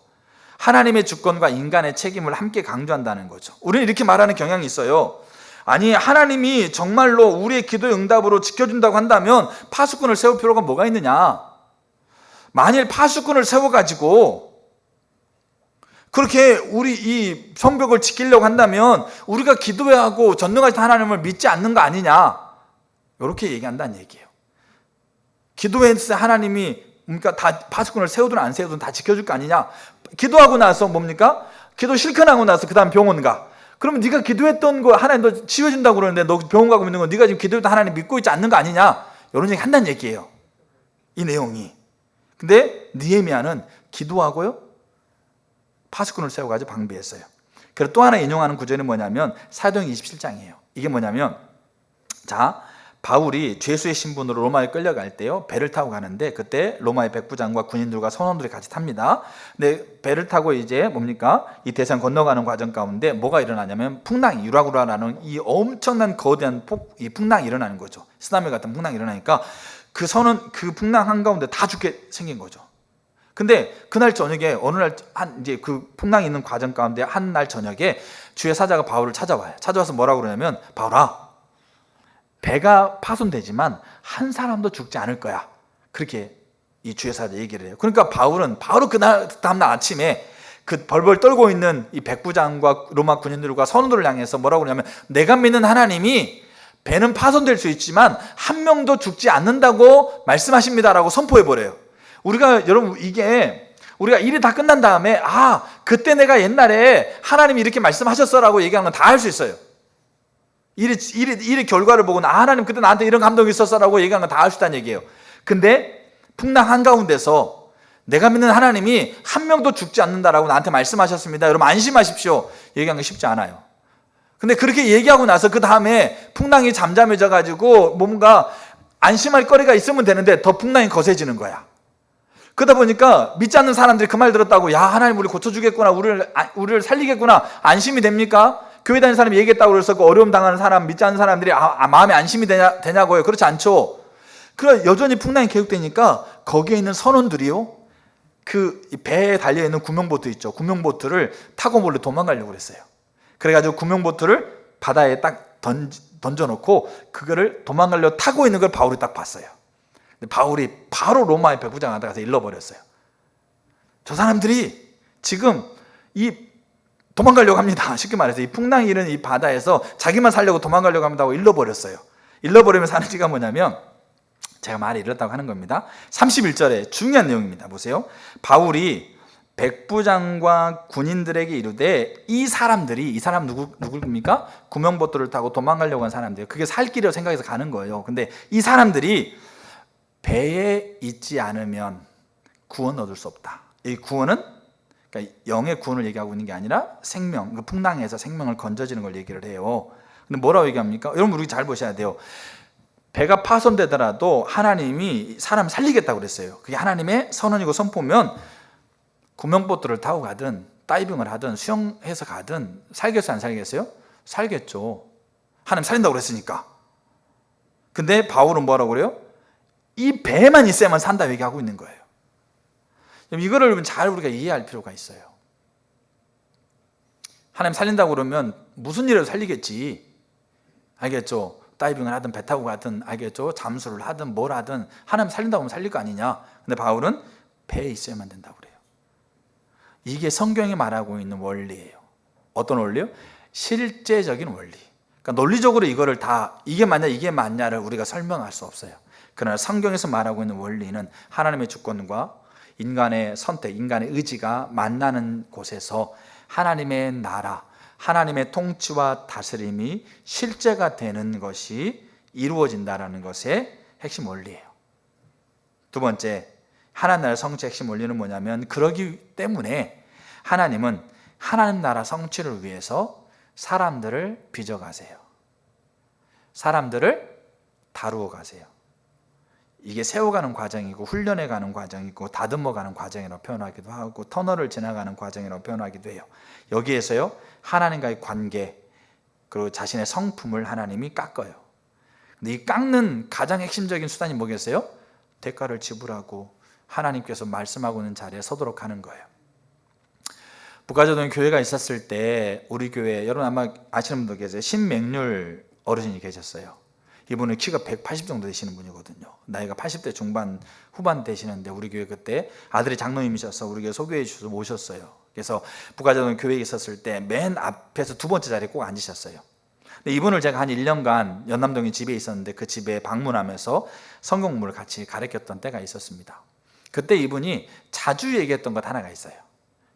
하나님의 주권과 인간의 책임을 함께 강조한다는 거죠. 우리는 이렇게 말하는 경향이 있어요. 아니, 하나님이 정말로 우리의 기도의 응답으로 지켜준다고 한다면 파수꾼을 세울 필요가 뭐가 있느냐. 만일 파수꾼을 세워가지고 그렇게 우리 이 성벽을 지키려고 한다면 우리가 기도해야 하고 전능하신 하나님을 믿지 않는 거 아니냐, 이렇게 얘기한다는 얘기예요. 기도했을 때 하나님이 그러니까 다 파수꾼을 세우든 안 세우든 다 지켜줄 거 아니냐. 기도하고 나서 뭡니까? 기도 실컷하고 나서 그 다음 병원 가. 그러면 네가 기도했던 거 하나님 너 치유해준다고 그러는데 너 병원 가고 있는 거 네가 지금 기도했던 하나님 믿고 있지 않는 거 아니냐, 이런 얘기 한다는 얘기예요, 이 내용이. 근데 느헤미야는 기도하고요 파수꾼을 세워가지고 방비했어요. 그리고 또 하나 인용하는 구절이 뭐냐면 사도행 27장이에요. 이게 뭐냐면, 자, 바울이 죄수의 신분으로 로마에 끌려갈 때요 배를 타고 가는데 그때 로마의 백부장과 군인들과 선원들이 같이 탑니다. 근데 배를 타고 이제 뭡니까? 이 대상 건너가는 과정 가운데 뭐가 일어나냐면 풍랑이, 유라구라라는 이 엄청난 거대한 이 풍랑이 일어나는 거죠. 쓰나미 같은 풍랑이 일어나니까 그 풍랑 한가운데 다 죽게 생긴 거죠. 근데 그날 저녁에 어느 날 이제 그 풍랑이 있는 과정 가운데 한 날 저녁에 주의 사자가 바울을 찾아와요. 찾아와서 뭐라고 그러냐면, 바울아, 배가 파손되지만 한 사람도 죽지 않을 거야. 그렇게 이 주의 사자 얘기를 해요. 그러니까 바울은 바로 다음날 아침에 그 벌벌 떨고 있는 이 백부장과 로마 군인들과 선원들을 향해서 뭐라고 그러냐면, 내가 믿는 하나님이 배는 파손될 수 있지만 한 명도 죽지 않는다고 말씀하십니다라고 선포해버려요. 여러분, 우리가 일이 다 끝난 다음에 그때 내가 옛날에 하나님이 이렇게 말씀하셨어라고 얘기하는 건 다 할 수 있어요. 일의 결과를 보고 하나님 그때 나한테 이런 감동이 있었어라고 얘기하는 건 다 할 수 있다는 얘기예요. 근데 풍랑 한가운데서 내가 믿는 하나님이 한 명도 죽지 않는다라고 나한테 말씀하셨습니다, 여러분 안심하십시오, 얘기하는 게 쉽지 않아요. 근데 그렇게 얘기하고 나서 그 다음에 풍랑이 잠잠해져 가지고 뭔가 안심할 거리가 있으면 되는데 더 풍랑이 거세지는 거야. 그러다 보니까 믿지 않는 사람들이 그 말 들었다고 야, 하나님 우리 고쳐주겠구나, 우리를 살리겠구나, 안심이 됩니까? 교회 다니는 사람이 얘기했다고 그래서 그 어려움 당하는 사람, 믿지 않는 사람들이 마음에 안심이 되냐고요? 그렇지 않죠. 그래, 여전히 풍랑이 계속되니까 거기에 있는 선원들이요, 그 배에 달려있는 구명보트 있죠, 구명보트를 타고 몰래 도망가려고 그랬어요. 그래가지고 구명보트를 바다에 딱 던져놓고 그거를 도망가려고 타고 있는 걸 바울이 딱 봤어요. 근데 바울이 바로 로마의 백부장한테 가서 일러버렸어요. 저 사람들이 지금 이 도망가려고 합니다. 쉽게 말해서 이 풍랑이 일은 이 바다에서 자기만 살려고 도망가려고 합니다고 잃어버렸어요. 잃어버리면서 하는 지가 뭐냐면, 제가 말이 이렇다고 하는 겁니다. 31절에 중요한 내용입니다. 보세요. 바울이 백부장과 군인들에게 이르되, 이 사람 누구입니까? 구명보트를 타고 도망가려고 한 사람들, 그게 살 길이라고 생각해서 가는 거예요. 근데 이 사람들이 배에 있지 않으면 구원 얻을 수 없다. 이 구원은 그러니까 영의 구원을 얘기하고 있는 게 아니라 생명, 그 풍랑에서 생명을 건져지는 걸 얘기를 해요. 근데 뭐라고 얘기합니까? 여러분, 우리 잘 보셔야 돼요. 배가 파손되더라도 하나님이 사람 살리겠다고 그랬어요. 그게 하나님의 선언이고 선포면 구명보트를 타고 가든 다이빙을 하든 수영해서 가든 살겠어요, 안 살겠어요? 살겠죠. 하나님 살린다고 그랬으니까. 근데 바울은 뭐라고 그래요? 이 배만 있어야만 산다 얘기하고 있는 거예요. 이거를 여러분 잘 우리가 이해할 필요가 있어요. 하나님 살린다고 그러면 무슨 일을 살리겠지. 알겠죠? 다이빙을 하든 배 타고 가든, 알겠죠? 잠수를 하든 뭘 하든 하나님 살린다고 하면 살릴 거 아니냐. 근데 바울은 배에 있어야만 된다고 그래요. 이게 성경이 말하고 있는 원리예요. 어떤 원리요? 실제적인 원리. 그러니까 논리적으로 이거를 다 이게 맞냐를 우리가 설명할 수 없어요. 그러나 성경에서 말하고 있는 원리는 하나님의 주권과 인간의 선택, 인간의 의지가 만나는 곳에서 하나님의 나라, 하나님의 통치와 다스림이 실제가 되는 것이 이루어진다는 것의 핵심 원리예요. 두 번째, 하나님 나라 성취의 핵심 원리는 뭐냐면, 그러기 때문에 하나님은 하나님 나라 성취를 위해서 사람들을 빚어가세요. 사람들을 다루어 가세요. 이게 세워가는 과정이고 훈련해가는 과정이고 다듬어가는 과정이라고 표현하기도 하고 터널을 지나가는 과정이라고 표현하기도 해요. 여기에서요, 하나님과의 관계 그리고 자신의 성품을 하나님이 깎아요. 근데 이 깎는 가장 핵심적인 수단이 뭐겠어요? 대가를 지불하고 하나님께서 말씀하고 있는 자리에 서도록 하는 거예요. 북가저동 교회가 있었을 때 우리 교회, 여러분 아마 아시는 분도 계세요. 신맹률 어르신이 계셨어요. 이분은 키가 180 정도 되시는 분이거든요. 나이가 80대 중반 후반 되시는데 우리 교회 그때 아들이 장로님이셔서 우리 교회 소개해 주셔서 모셨어요. 그래서 북가저동 교회에 있었을 때 맨 앞에서 두 번째 자리에 꼭 앉으셨어요. 근데 이분을 제가 한 1년간 연남동에 집에 있었는데 그 집에 방문하면서 성경 공부를 같이 가르쳤던 때가 있었습니다. 그때 이분이 자주 얘기했던 것 하나가 있어요.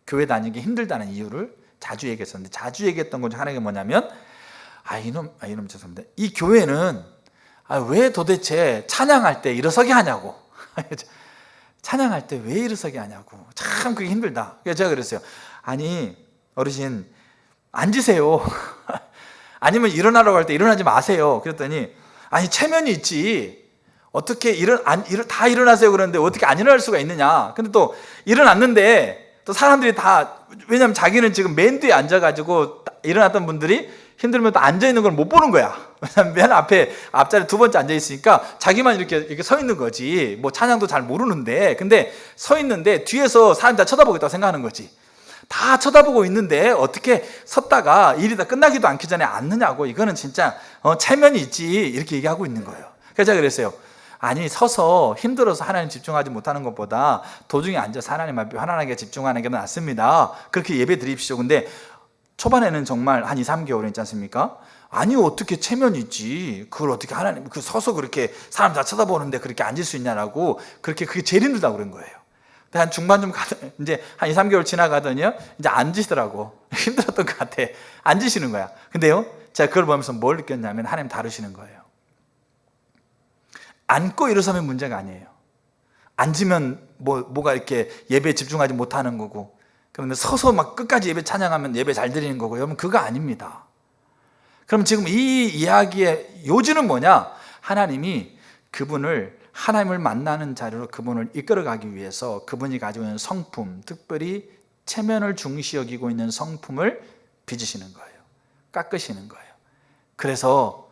교회 다니기 힘들다는 이유를 자주 얘기했었는데, 자주 얘기했던 것 중 하나가 뭐냐면, 이놈 죄송합니다. 이 교회는 왜 도대체 찬양할 때 일어서게 하냐고. 찬양할 때 왜 일어서게 하냐고. 참 그게 힘들다. 그래서 제가 그랬어요. 아니 어르신 앉으세요. 아니면 일어나라고 할 때 일어나지 마세요. 그랬더니 아니 체면이 있지. 어떻게 다 일어나세요 그러는데 어떻게 안 일어날 수가 있느냐. 근데 또 일어났는데 또 사람들이 다, 왜냐면 자기는 지금 맨 뒤에 앉아가지고 일어났던 분들이 힘들면 또 앉아있는 걸 못 보는 거야. 왜냐면 맨 앞자리 두 번째 앉아있으니까 자기만 이렇게 서 있는 거지. 뭐 찬양도 잘 모르는데. 근데 서 있는데 뒤에서 사람이 다 쳐다보겠다고 생각하는 거지. 다 쳐다보고 있는데 어떻게 섰다가 일이 다 끝나기도 않기 전에 앉느냐고. 이거는 진짜 체면이 있지. 이렇게 얘기하고 있는 거예요. 그래서 제가 그랬어요. 아니 서서 힘들어서 하나님 집중하지 못하는 것보다 도중에 앉아서 하나님 앞에 편안하게 집중하는 게 낫습니다. 그렇게 예배 드립시오. 근데 초반에는 정말 한 2, 3개월 있지 않습니까? 아니 어떻게 체면이 있지. 그걸 어떻게 하나님 서서 그렇게 사람 다 쳐다보는데 그렇게 앉을 수 있냐라고, 그게 제일 힘들다고 그런 거예요. 근데 한 중반쯤 이제 한 2, 3개월 지나가더니요, 이제 앉으시더라고. 힘들었던 것 같아. 앉으시는 거야. 근데요, 제가 그걸 보면서 뭘 느꼈냐면 하나님 다루시는 거예요. 앉고 일어서면 문제가 아니에요. 앉으면 뭐가 이렇게 예배에 집중하지 못하는 거고, 그런데 서서 막 끝까지 예배 찬양하면 예배 잘 드리는 거고, 여러분 그거 아닙니다. 그럼 지금 이 이야기의 요지는 뭐냐? 하나님이 하나님을 만나는 자리로 그분을 이끌어가기 위해서 그분이 가지고 있는 성품, 특별히 체면을 중시 여기고 있는 성품을 빚으시는 거예요. 깎으시는 거예요. 그래서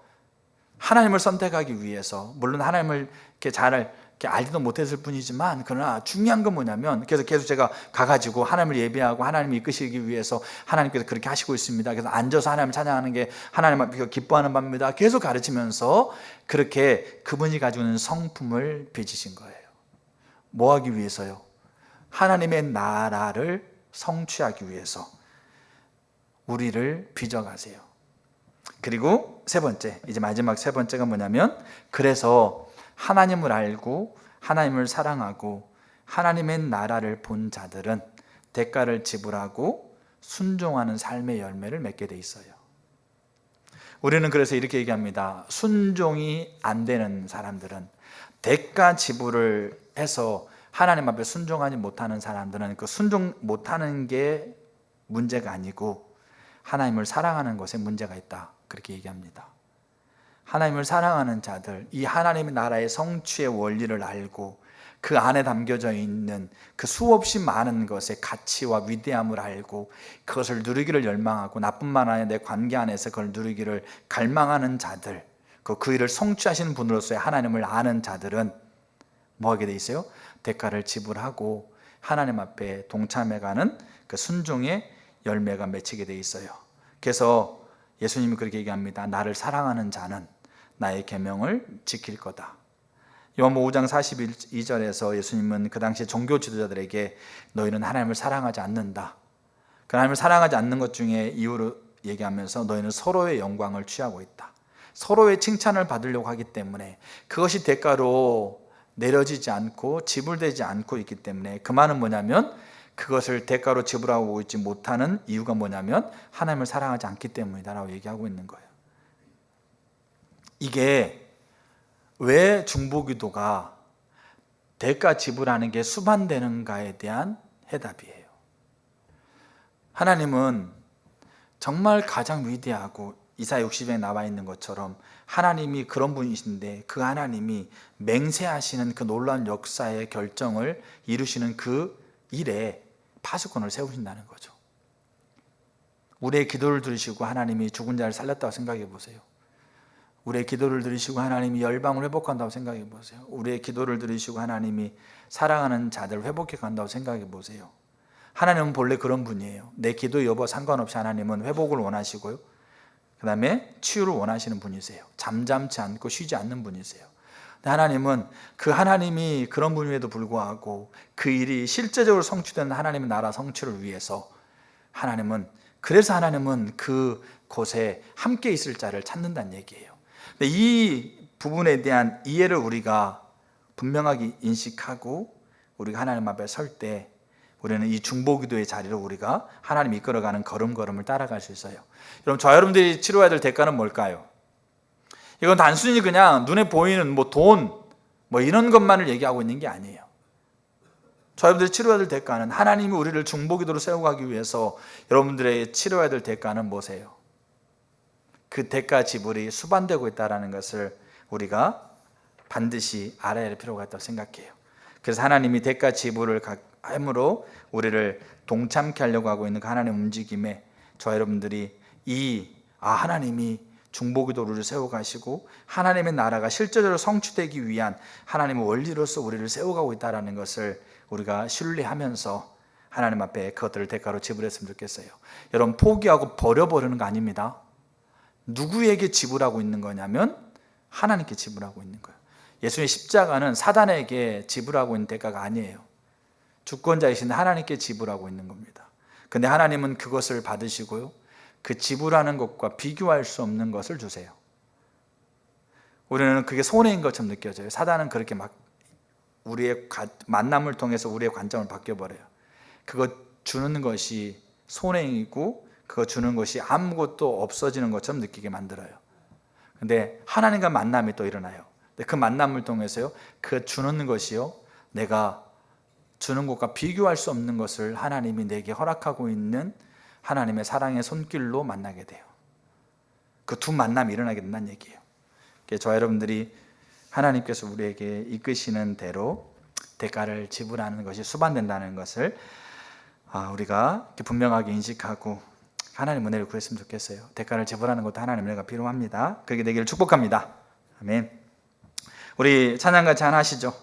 하나님을 선택하기 위해서, 물론 하나님을 이렇게 알지도 못했을 뿐이지만, 그러나 중요한 건 뭐냐면, 그래서 계속 제가 가가지고 하나님을 예배하고 하나님을 이끄시기 위해서 하나님께서 그렇게 하시고 있습니다. 그래서 앉아서 하나님을 찬양하는 게 하나님 앞에 기뻐하는 바입니다. 계속 가르치면서 그렇게 그분이 가지고 있는 성품을 빚으신 거예요. 뭐 하기 위해서요? 하나님의 나라를 성취하기 위해서. 우리를 빚어가세요. 그리고 세 번째, 이제 마지막 세 번째가 뭐냐면, 그래서 하나님을 알고 하나님을 사랑하고 하나님의 나라를 본 자들은 대가를 지불하고 순종하는 삶의 열매를 맺게 돼 있어요. 우리는 그래서 이렇게 얘기합니다. 순종이 안 되는 사람들은, 대가 지불을 해서 하나님 앞에 순종하지 못하는 사람들은 그 순종 못하는 게 문제가 아니고 하나님을 사랑하는 것에 문제가 있다, 그렇게 얘기합니다. 하나님을 사랑하는 자들, 이 하나님의 나라의 성취의 원리를 알고 그 안에 담겨져 있는 그 수없이 많은 것의 가치와 위대함을 알고 그것을 누리기를 열망하고, 나뿐만 아니라 내 관계 안에서 그걸 누리기를 갈망하는 자들, 그 일을 성취하시는 분으로서의 하나님을 아는 자들은 뭐 하게 돼 있어요? 대가를 지불하고 하나님 앞에 동참해가는 그 순종의 열매가 맺히게 돼 있어요. 그래서 예수님이 그렇게 얘기합니다. 나를 사랑하는 자는 나의 계명을 지킬 거다. 요한복음 5장 42절에서 예수님은 그 당시 종교 지도자들에게 너희는 하나님을 사랑하지 않는다, 그 하나님을 사랑하지 않는 것 중에 이유로 얘기하면서 너희는 서로의 영광을 취하고 있다, 서로의 칭찬을 받으려고 하기 때문에 그것이 대가로 내려지지 않고 지불되지 않고 있기 때문에, 그 말은 뭐냐면 그것을 대가로 지불하고 있지 못하는 이유가 뭐냐면 하나님을 사랑하지 않기 때문이다 라고 얘기하고 있는 거예요. 이게 왜 중보기도가 대가 지불하는 게 수반되는가에 대한 해답이에요. 하나님은 정말 가장 위대하고 이사야 60에 나와 있는 것처럼 하나님이 그런 분이신데, 그 하나님이 맹세하시는 그 놀라운 역사의 결정을 이루시는 그 일에 파수꾼을 세우신다는 거죠. 우리의 기도를 들으시고 하나님이 죽은 자를 살렸다고 생각해 보세요. 우리의 기도를 들으시고 하나님이 열방을 회복한다고 생각해 보세요. 우리의 기도를 들으시고 하나님이 사랑하는 자들을 회복해 간다고 생각해 보세요. 하나님은 본래 그런 분이에요. 내 기도 여부 상관없이 하나님은 회복을 원하시고요, 그 다음에 치유를 원하시는 분이세요. 잠잠치 않고 쉬지 않는 분이세요. 하나님은 그 하나님이 그런 분임에도 불구하고 그 일이 실제적으로 성취되는 하나님의 나라 성취를 위해서 그래서 하나님은 그 곳에 함께 있을 자를 찾는다는 얘기예요. 근데 이 부분에 대한 이해를 우리가 분명하게 인식하고 우리가 하나님 앞에 설 때 우리는 이 중보기도의 자리로 우리가 하나님 이끌어가는 걸음걸음을 따라갈 수 있어요. 여러분, 저와 여러분들이 치러야 될 대가는 뭘까요? 이건 단순히 그냥 눈에 보이는 돈 이런 것만을 얘기하고 있는 게 아니에요. 저와 여러분들이 치러야 될 대가는, 하나님이 우리를 중보기도로 세워가기 위해서 여러분들의 치러야 될 대가는 뭐세요? 그 대가 지불이 수반되고 있다는 것을 우리가 반드시 알아야 할 필요가 있다고 생각해요. 그래서 하나님이 대가 지불을 함으로 우리를 동참케 하려고 하고 있는 그 하나님의 움직임에 저와 여러분들이 하나님이 중보기도를 세워가시고 하나님의 나라가 실제적으로 성취되기 위한 하나님의 원리로서 우리를 세워가고 있다는 것을 우리가 신뢰하면서 하나님 앞에 그것들을 대가로 지불했으면 좋겠어요. 여러분, 포기하고 버려버리는 거 아닙니다. 누구에게 지불하고 있는 거냐면 하나님께 지불하고 있는 거예요. 예수님의 십자가는 사단에게 지불하고 있는 대가가 아니에요. 주권자이신 하나님께 지불하고 있는 겁니다. 근데 하나님은 그것을 받으시고요, 그 지불하는 것과 비교할 수 없는 것을 주세요. 우리는 그게 손해인 것처럼 느껴져요. 사단은 그렇게 우리의 만남을 통해서 우리의 관점을 바뀌어버려요. 그거 주는 것이 손해이고 그거 주는 것이 아무것도 없어지는 것처럼 느끼게 만들어요. 근데 하나님과 만남이 또 일어나요. 근데 그 만남을 통해서요, 그 주는 것이요, 내가 주는 것과 비교할 수 없는 것을 하나님이 내게 허락하고 있는 하나님의 사랑의 손길로 만나게 돼요. 그 두 만남이 일어나게 된다는 얘기예요. 저와 여러분들이 하나님께서 우리에게 이끄시는 대로 대가를 지불하는 것이 수반된다는 것을 우리가 분명하게 인식하고 하나님 은혜를 구했으면 좋겠어요. 대가를 지불하는 것도 하나님 은혜가 필요합니다. 그렇게 되기를 축복합니다. 아멘. 우리 찬양 같이 하나 하시죠.